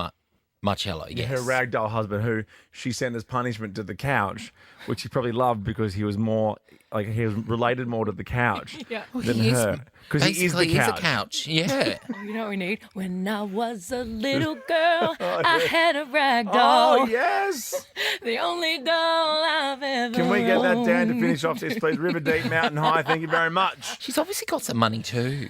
Marcello. Yes, her ragdoll husband, who she sent as punishment to the couch, which he probably loved because he was more like he was related more to the couch than her. Because he is the couch. He's a couch. Yeah. You know what we need? When I was a little girl, I had a rag doll. Oh, yes. The only doll I've ever Can we get that Dan to owned. finish off this, please? River Deep, Mountain High, thank you very much. She's obviously got some money too.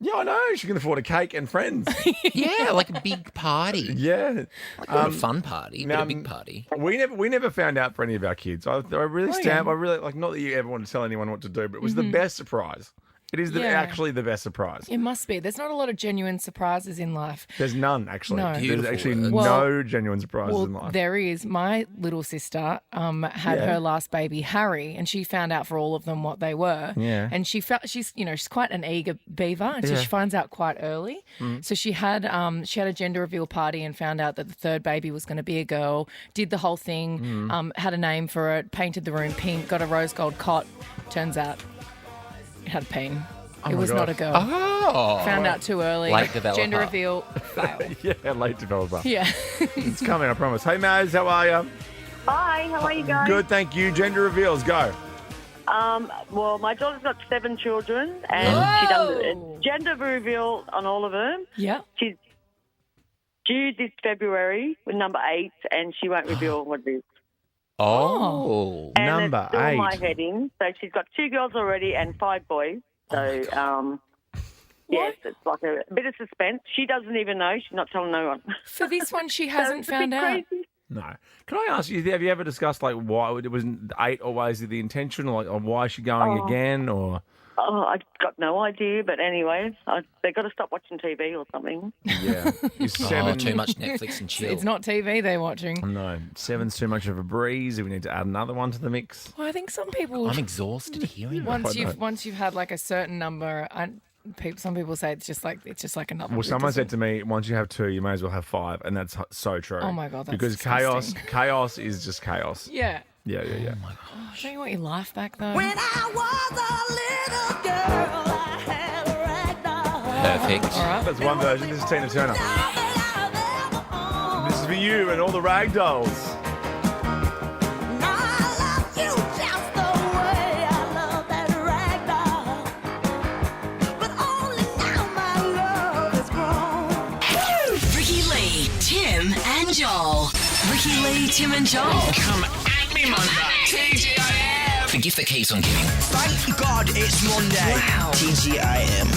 Yeah, I know. She can afford a cake and friends. Yeah, like a big party. Yeah. Like not a fun party, but a big party. We never found out for any of our kids. I really not that you ever want to tell anyone what to do, but it was the best surprise. It is actually the best surprise. It must be. There's not a lot of genuine surprises in life. There's none, actually. No. There's actually no genuine surprises in life. There is. My little sister had her last baby, Harry, and she found out for all of them what they were. Yeah. And she's quite an eager beaver, and so she finds out quite early. So she had a gender reveal party and found out that the third baby was going to be a girl. Did the whole thing. Had a name for it. Painted the room pink. Got a rose gold cot. Turns out it had a peen. It was not a girl. Oh. Found out too early. Late developer. Gender reveal, fail. Yeah, late developer. Yeah. It's coming, I promise. Hey, Maz, how are you? Hi, how are you guys? Good, thank you. Gender reveals, go. Well, my daughter's got 7 children, and she done the gender reveal on all of them. Yeah. She's due this February with number 8, and she won't reveal what it is. Oh, And number it's still 8. my heading. So she's got 2 girls already and 5 boys. So, yes, it's like a bit of suspense. She doesn't even know. She's not telling no one. For this one, she hasn't it's a found bit out. crazy. No. Can I ask you, have you ever discussed like why it was 8 or why is it the intention or why is she going again or? Oh, I've got no idea. But anyway, they've got to stop watching TV or something. Yeah. Is 7 too much Netflix and chill. It's not TV they're watching. No. 7's too much of a breeze. Do we need to add another one to the mix? Well, I think some people. I'm exhausted hearing once that. you've had like a certain number, some people say it's just like another. Well, someone said to me, once you have 2, you may as well have 5, and that's so true. Oh my God, that's because disgusting. chaos is just chaos. Yeah. Yeah. Oh, don't you want your life back though? When I was a little girl, I had a rag doll. Perfect. All right. That's one version. This is Tina Turner. This is for you and all the rag dolls. Ricki Lee, Tim and Joel. Ricki Lee, Tim and Joel. Come at me, Monday. TGIM. Forgive the keys on giving. Thank God it's Monday. Wow. TGIM.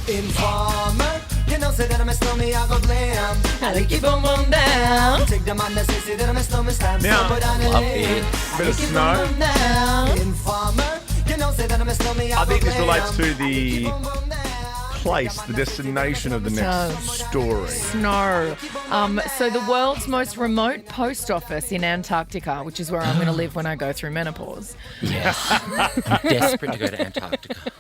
Informer, you know, say that I'm a stormy, I go blam. I like you boom boom down. Take the man that say that I'm a stormy, stand Yeah. so put on the Love lane. it. Bit of snow. Informer, you know, say that I'm a stormy, I I think go this relates blam. to the place, the destination of the next story. Snow. So the world's most remote post office in Antarctica, which is where I'm going to live when I go through menopause. Yes. I'm desperate to go to Antarctica.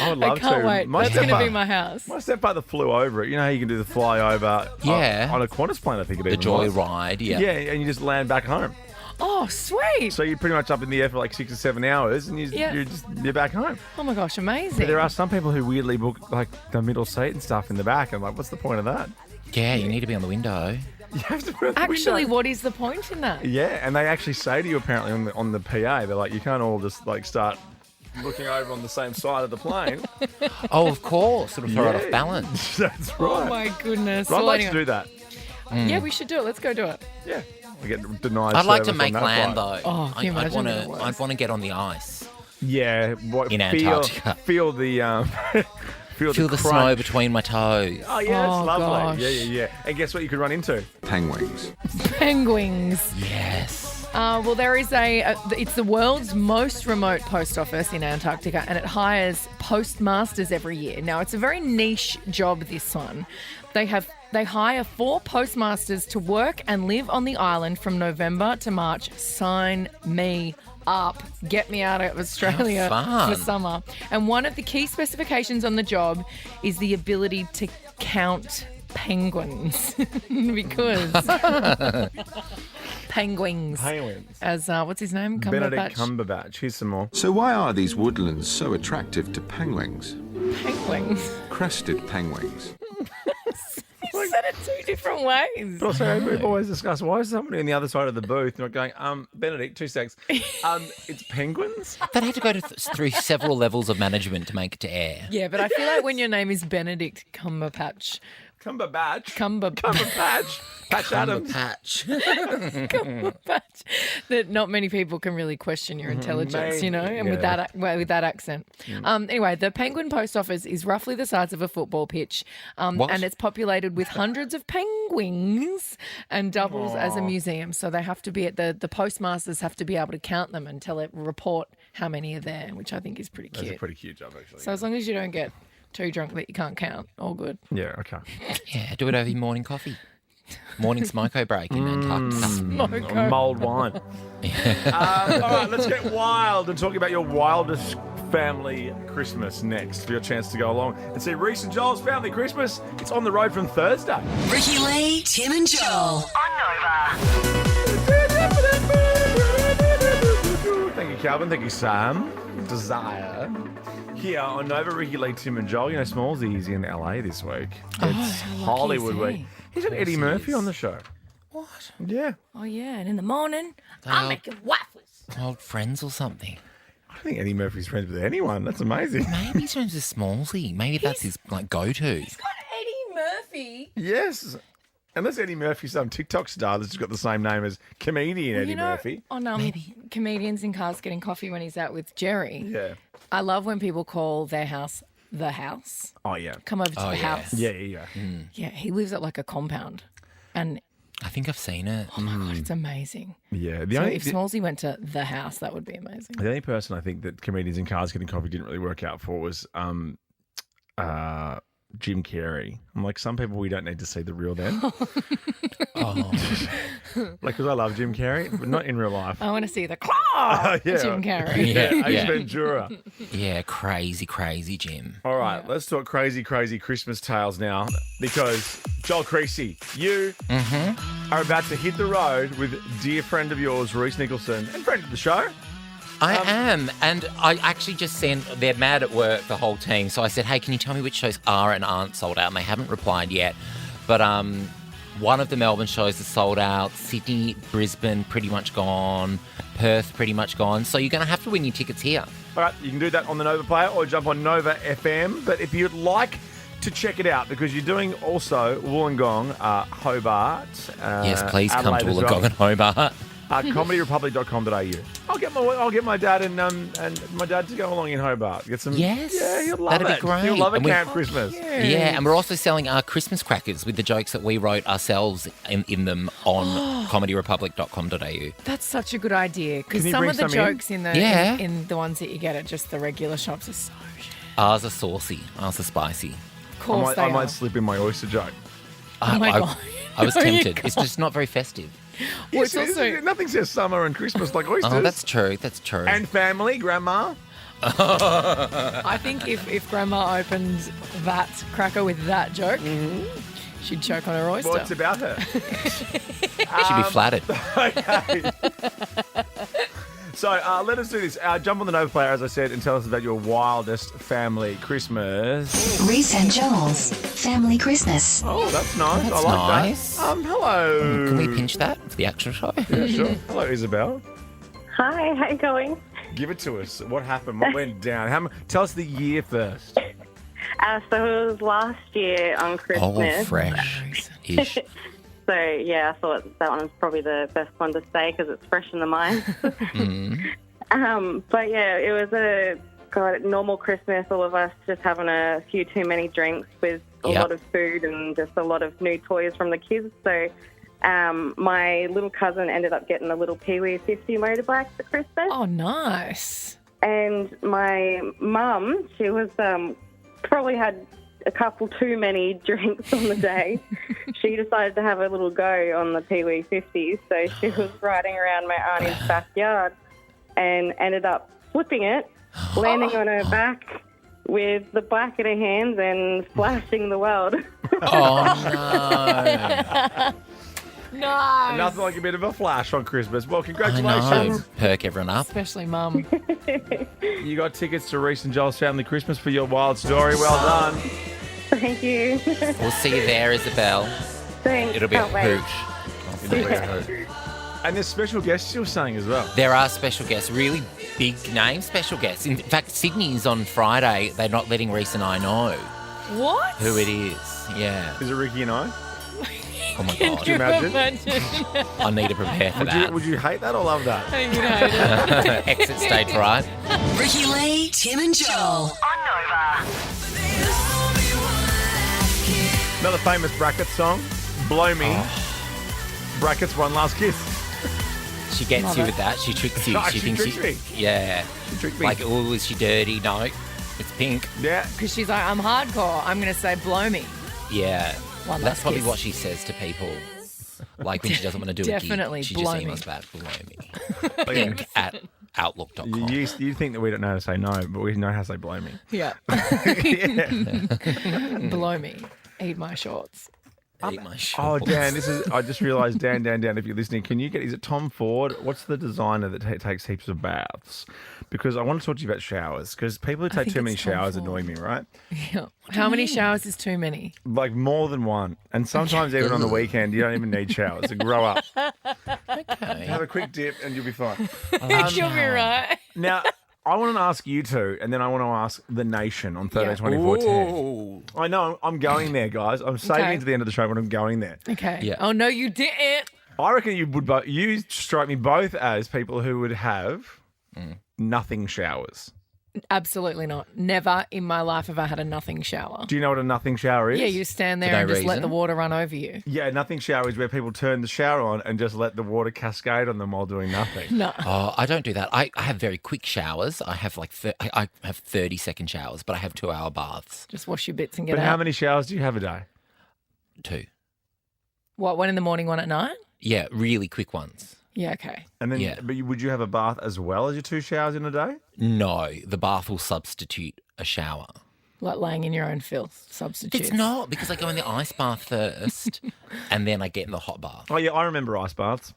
I would love I can't to. wait. That's going to be my house. My stepfather flew over it. You know how you can do the flyover Yeah. on a Qantas plane, I think it The even joy was. ride, yeah. Yeah, and you just land back home. Oh, sweet. So you're pretty much up in the air for like 6 or 7 hours and you're back home. Oh my gosh, amazing. But there are some people who weirdly book like the middle seat and stuff in the back. I'm like, what's the point of that? Yeah, you need to be on the window. You have to put out the Actually, window. what is the point in that? Yeah, and they actually say to you apparently on the PA, they're like, you can't all just like start looking over on the same side of the plane. Oh, of course. It'll throw it off balance. That's right. Oh my goodness. I'd Well, like anyway. to do that. Yeah, we should do it. Let's go do it. Yeah. We get denied. I'd like to service on make that land flight. though. Oh, can you I'd imagine want if it to. was? I'd want to get on the ice. Yeah. In Antarctica. Feel the Feel the crunch. snow between my toes. Oh yeah, Oh, it's lovely. gosh. Yeah. And guess what? You could run into Penguins. Penguins. Yes. Well, there is it's the world's most remote post office in Antarctica, and it hires postmasters every year. Now, it's a very niche job, this one. They hire 4 postmasters to work and live on the island from November to March. Sign me up. Get me out of Australia How fun. for summer. And one of the key specifications on the job is the ability to count penguins. Because penguins. As what's his name? Benedict Cumberbatch. Here's some more. So why are these woodlands so attractive to penguins? Penguins. Crested penguins. You said it 2 different ways. But also, we've always discussed, why is somebody on the other side of the booth not going, Benedict, 2 secs. It's penguins? That had to go through several levels of management to make it to air. Yeah, but I feel like when your name is Benedict Cumberbatch. Cumberbatch. Patch Adams. Cumberbatch. That not many people can really question your intelligence, you know, and with Yeah. that accent. Anyway, the Penguin Post Office is roughly the size of a football pitch, and it's populated with hundreds of penguins and doubles as a museum. So they have to be the postmasters have to be able to count them and report how many are there, which I think is pretty cute. That's a pretty cute job, actually. So as long as you don't get too drunk that you can't count, all good. Yeah, okay. Yeah, do it over your morning coffee. Morning smoko break in Antarctica. Mulled wine. All right, let's get wild and talk about your wildest family Christmas next. For your chance to go along and see Reese and Joel's family Christmas. It's on the road from Thursday. Ricki Lee, Tim and Joel on Nova. Thank you, Calvin. Thank you, Sam. Desire. Here on Nova, Ricki Lee, Tim and Joel. You know, Smallsy's in LA this week. It's Hollywood week. He's got Eddie Murphy on the show. What? Yeah. Oh, yeah, and in the morning, I'm making waffles. Old friends or something. I don't think Eddie Murphy's friends with anyone. That's amazing. Maybe he's friends with Smallsy. Maybe that's his go-to. He's got Eddie Murphy. Yes. Unless Eddie Murphy's some TikTok star that's got the same name as comedian Eddie Murphy. On Comedians in Cars Getting Coffee when he's out with Jerry. Yeah. I love when people call their house the house. Oh, yeah. Come over to the house. Yeah. Yeah, he lives at like a compound. And I think I've seen it. oh my God, it's amazing. Yeah. So if Smallsy went to the house, that would be amazing. The only person I think that Comedians in Cars Getting Coffee didn't really work out for was Jim Carrey. I'm like, some people we don't need to see the real them. Like, because I love Jim Carrey, but not in real life. I want to see the claw Jim Carrey. Ace Ventura. Yeah, crazy Jim. All right, let's talk crazy Christmas tales now, because Joel Creasy, you are about to hit the road with dear friend of yours, Reese Nicholson, and friend of the show. I am, and I actually just sent, they're mad at work, the whole team, so I said, hey, can you tell me which shows are and aren't sold out? And they haven't replied yet, but one of the Melbourne shows is sold out, Sydney, Brisbane, pretty much gone, Perth, pretty much gone, so you're going to have to win your tickets here. All right, you can do that on the Nova Player or jump on Nova FM, but if you'd like to check it out, because you're doing also Wollongong, Hobart. Yes, please come Adelaide to as well. Wollongong and Hobart. comedyrepublic.com.au. I'll get my dad and my dad to go along in Hobart. Get some. Yes, yeah, he'll love that'd it. be great. He'll love a And camp Christmas. Yeah, and we're also selling our Christmas crackers with the jokes that we wrote ourselves in them on comedyrepublic.com.au. That's such a good idea, because Can you some bring of the some in? jokes in the Yeah. in the ones that you get at just the regular shops are so shit. Ours are saucy, ours are spicy. Of course I they might are. slip in my oyster joke. Oh my God. I was No, you tempted. It's can't. just not very festive. Well, it's also nothing says summer and Christmas like oysters. Oh, that's true. That's true. And family, grandma. I think if Grandma opened that cracker with that joke, she'd choke on her oyster. Well, it's about her. She'd be flattered. Okay. So let us do this. Jump on the Nova Player, as I said, and tell us about your wildest family Christmas. Reese and Joel's Family Christmas. Oh, that's nice. That's I like nice. that. Hello. Can we pinch that for the actual show? Yeah, sure. Hello, Isabel. Hi, how you going? Give it to us. What happened? What went down? Tell us the year first. So it was last year on Christmas. Oh, fresh-ish. So, yeah, I thought that one was probably the best one to say because it's fresh in the mind. But, yeah, it was a normal Christmas, all of us just having a few too many drinks with a lot of food and just a lot of new toys from the kids. So my little cousin ended up getting a little Pee-wee 50 motorbike for Christmas. Oh, nice. And my mum, she was probably had a couple too many drinks on the day. She decided to have a little go on the Pee-wee 50s, so she was riding around my auntie's backyard and ended up flipping it, landing on her back with the bike in her hands and splashing the world. Oh, no. Nice. Nothing like a bit of a flash on Christmas. Well, I congratulations. know. Perk everyone up. Especially Mum. You got tickets to Reese and Joel's Family Christmas for your wild story. Well done. Thank you. We'll see you there, Isabel. Thanks. It'll be a Can't wait. hooch. And there's special guests you're saying as well. There are special guests, really big name special guests. In fact, Sydney's on Friday. They're not letting Reese and I know What? who it is. Yeah. Is it Ricki and I? Oh, my Can God. you imagine? I need to prepare for that. Would you hate that or love that? I think you'd hate it. Exit stage right. Ricki Lee, Tim and Joel. On Nova. Another famous brackets song, Blow Me. Brackets, One Last Kiss. She gets Love you it. with that. She tricks you. No, she she thinks tricks me. Yeah. She tricked me. Like, oh, is she dirty? No, it's pink. Yeah. Because she's like, I'm hardcore. I'm going to say blow me. Yeah. One That's last probably kiss. what she says to people. Like when she doesn't want to do Definitely a gig, she blow just me. emails back, blow me. Pink at outlook.com. You think that we don't know how to say no, but we know how to say blow me. Yeah. Yeah. Blow me. Eat my shorts. Eat my Oh, shorts. Dan, I just realised, Dan, if you're listening, can you is it Tom Ford? What's the designer that takes heaps of baths? Because I want to talk to you about showers, because people who take think too many it's Tom showers Ford. annoy me, right? Yeah. How many showers is too many? Like more than one. And sometimes even on the weekend, you don't even need showers. So grow up. Okay. Have a quick dip and you'll be fine. You'll be right. Now, I want to ask you two, and then I want to ask the nation on Thursday 24/10. Ooh. I know, I'm going there, guys. I'm saving Okay. it to the end of the show, but I'm going there. Okay. Yeah. Oh, no, you didn't. I reckon you strike me both as people who would have nothing showers. Absolutely not. Never in my life have I had a nothing shower. Do you know what a nothing shower is? Yeah, you stand there For no and just let reason? the water run over you. Yeah, nothing shower is where people turn the shower on and just let the water cascade on them while doing nothing. No. Oh, I don't do that. I have very quick showers. I have I have 30-second showers, but I have 2-hour baths. Just wash your bits and get But out. how many showers do you have a day? 2. What, one in the morning, one at night? Yeah, really quick ones. Yeah, okay. And then, Yeah. but would you have a bath as well as your 2 showers in a day? No, the bath will substitute a shower. Like laying in your own filth substitute. It's not, because I go in the ice bath first and then I get in the hot bath. Oh, yeah, I remember ice baths.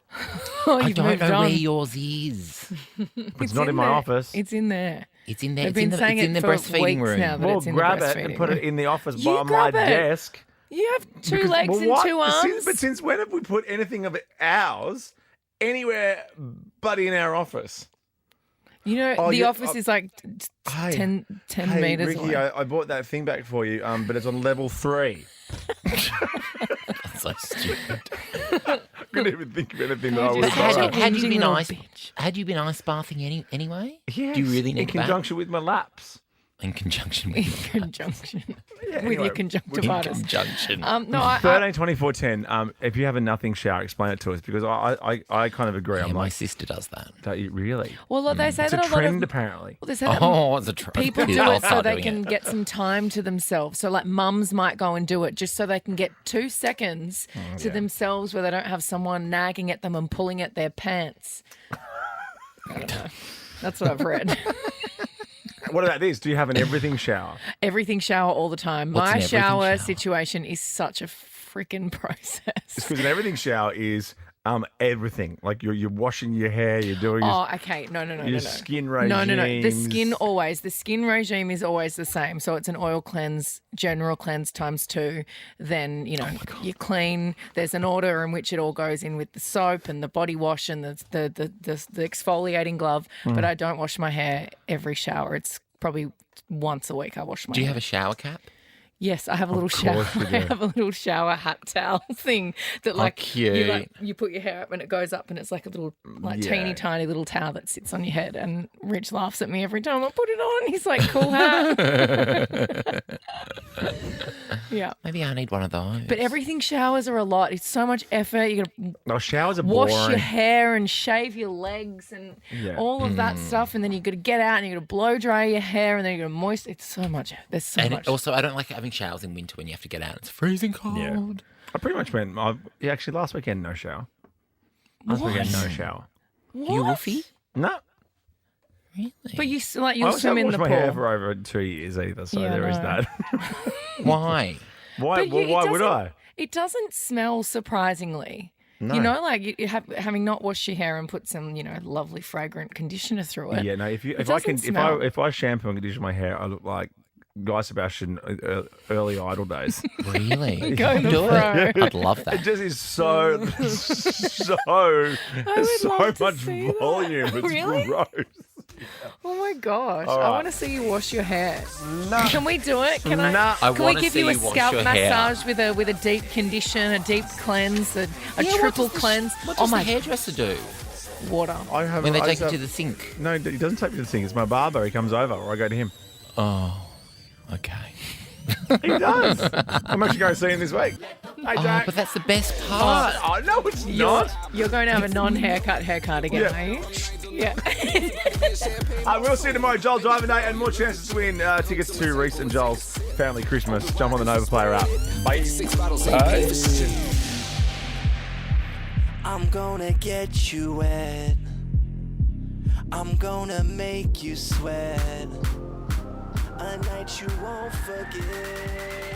Oh, I you've don't moved know on. where yours is. It's not in my there. office. It's in there. It's in there. They've It's in been the, saying it's in it the for breastfeeding weeks room. now. But Well, it's in grab the it and breastfeeding put it room. in the office You by my grab it. desk. You have two Because- legs well, and what? 2 arms. But since when have we put anything of ours anywhere but in our office? You know, Oh, the you- office is like Hey, 10 Hey, metres Ricki, away. I bought that thing back for you, but it's on level 3. That's so stupid. I couldn't even think of anything that I How would did have you- borrowed. Had you been little ice? bitch. Had you been ice bathing anyway? Yes, Do you really in need a bath? conjunction with my laps. In conjunction In with conjunction with anyway, your in conjunctivitis. conjunction. No, 13, 24, 10. If you have a nothing shower, explain it to us, because I kind of agree. Yeah, I'm my like, sister does that. don't you really? well, look, they say It's a that a lot trend, of apparently. well, they say that Oh, it's a trend. people do I'll it so start they doing can it. get some time to themselves. So, like, mums might go and do it just so they can get 2 seconds to themselves where they don't have someone nagging at them and pulling at their pants. I don't know. That's what I've read. What about this? Do you have an everything shower? Everything shower all the time. What's My an everything shower shower? situation is such a freaking process. Because an everything shower is Everything. Like you're washing your hair, you're doing Okay. No. your skin regime. No. The skin regime is always the same. So it's an oil cleanse, general cleanse times 2. Then, you clean. There's an order in which it all goes in with the soap and the body wash and the exfoliating glove. But I don't wash my hair every shower. It's probably once a week I wash my hair. Do you have a shower cap? Yes, I have a little shower. I have a little shower hat towel thing that, cute. You put your hair up and it goes up, and it's like a little, teeny tiny little towel that sits on your head. And Rich laughs at me every time I put it on. He's like, "Cool hat." Yeah, maybe I need one of those. But everything showers are a lot. It's so much effort. You got to showers are wash boring. your hair and shave your legs and all of that stuff, and then you got to get out and you got to blow dry your hair, and then you got to moist. It's so much. There's so much. Also, I don't like having showers in winter when you have to get out. It's freezing cold. Yeah. I pretty much went. Actually, last weekend no shower. Last weekend no shower. What? You woofy? No. Really? But you'll swim in the I haven't washed pool. my hair for over 2 years either, so there is that. Why? Why would I? It doesn't smell surprisingly. No. You having not washed your hair and put some, lovely fragrant conditioner through it. Yeah, no. If I shampoo and condition my hair, I look like Guy Sebastian early Idol days. Really? Go do pro. it. I'd love that. It just is so much volume. It's Really? gross. Oh my gosh! All I right. want to see you wash your hair. No. Can we do it? Can I? No. I Can we wanna give see you a you wash scalp your hair. massage with a deep condition, a deep cleanse, a triple cleanse? What does the hairdresser do? Water. When they take you to the sink? No, he doesn't take me to the sink. It's my barber. He comes over, or I go to him. Oh, okay. He does. I'm actually going to see him this week. Hey, Jack. But that's the best part. Oh, no, it's not. You're going to have a non-haircut haircut again, are you? Yeah. We'll see you tomorrow, Joel Driver Day, and more chances to win tickets to Reese and Joel's family Christmas. Jump on the Nova Player app. Bye. Bye. I'm gonna get you wet. I'm gonna make you sweat. A night you won't forget.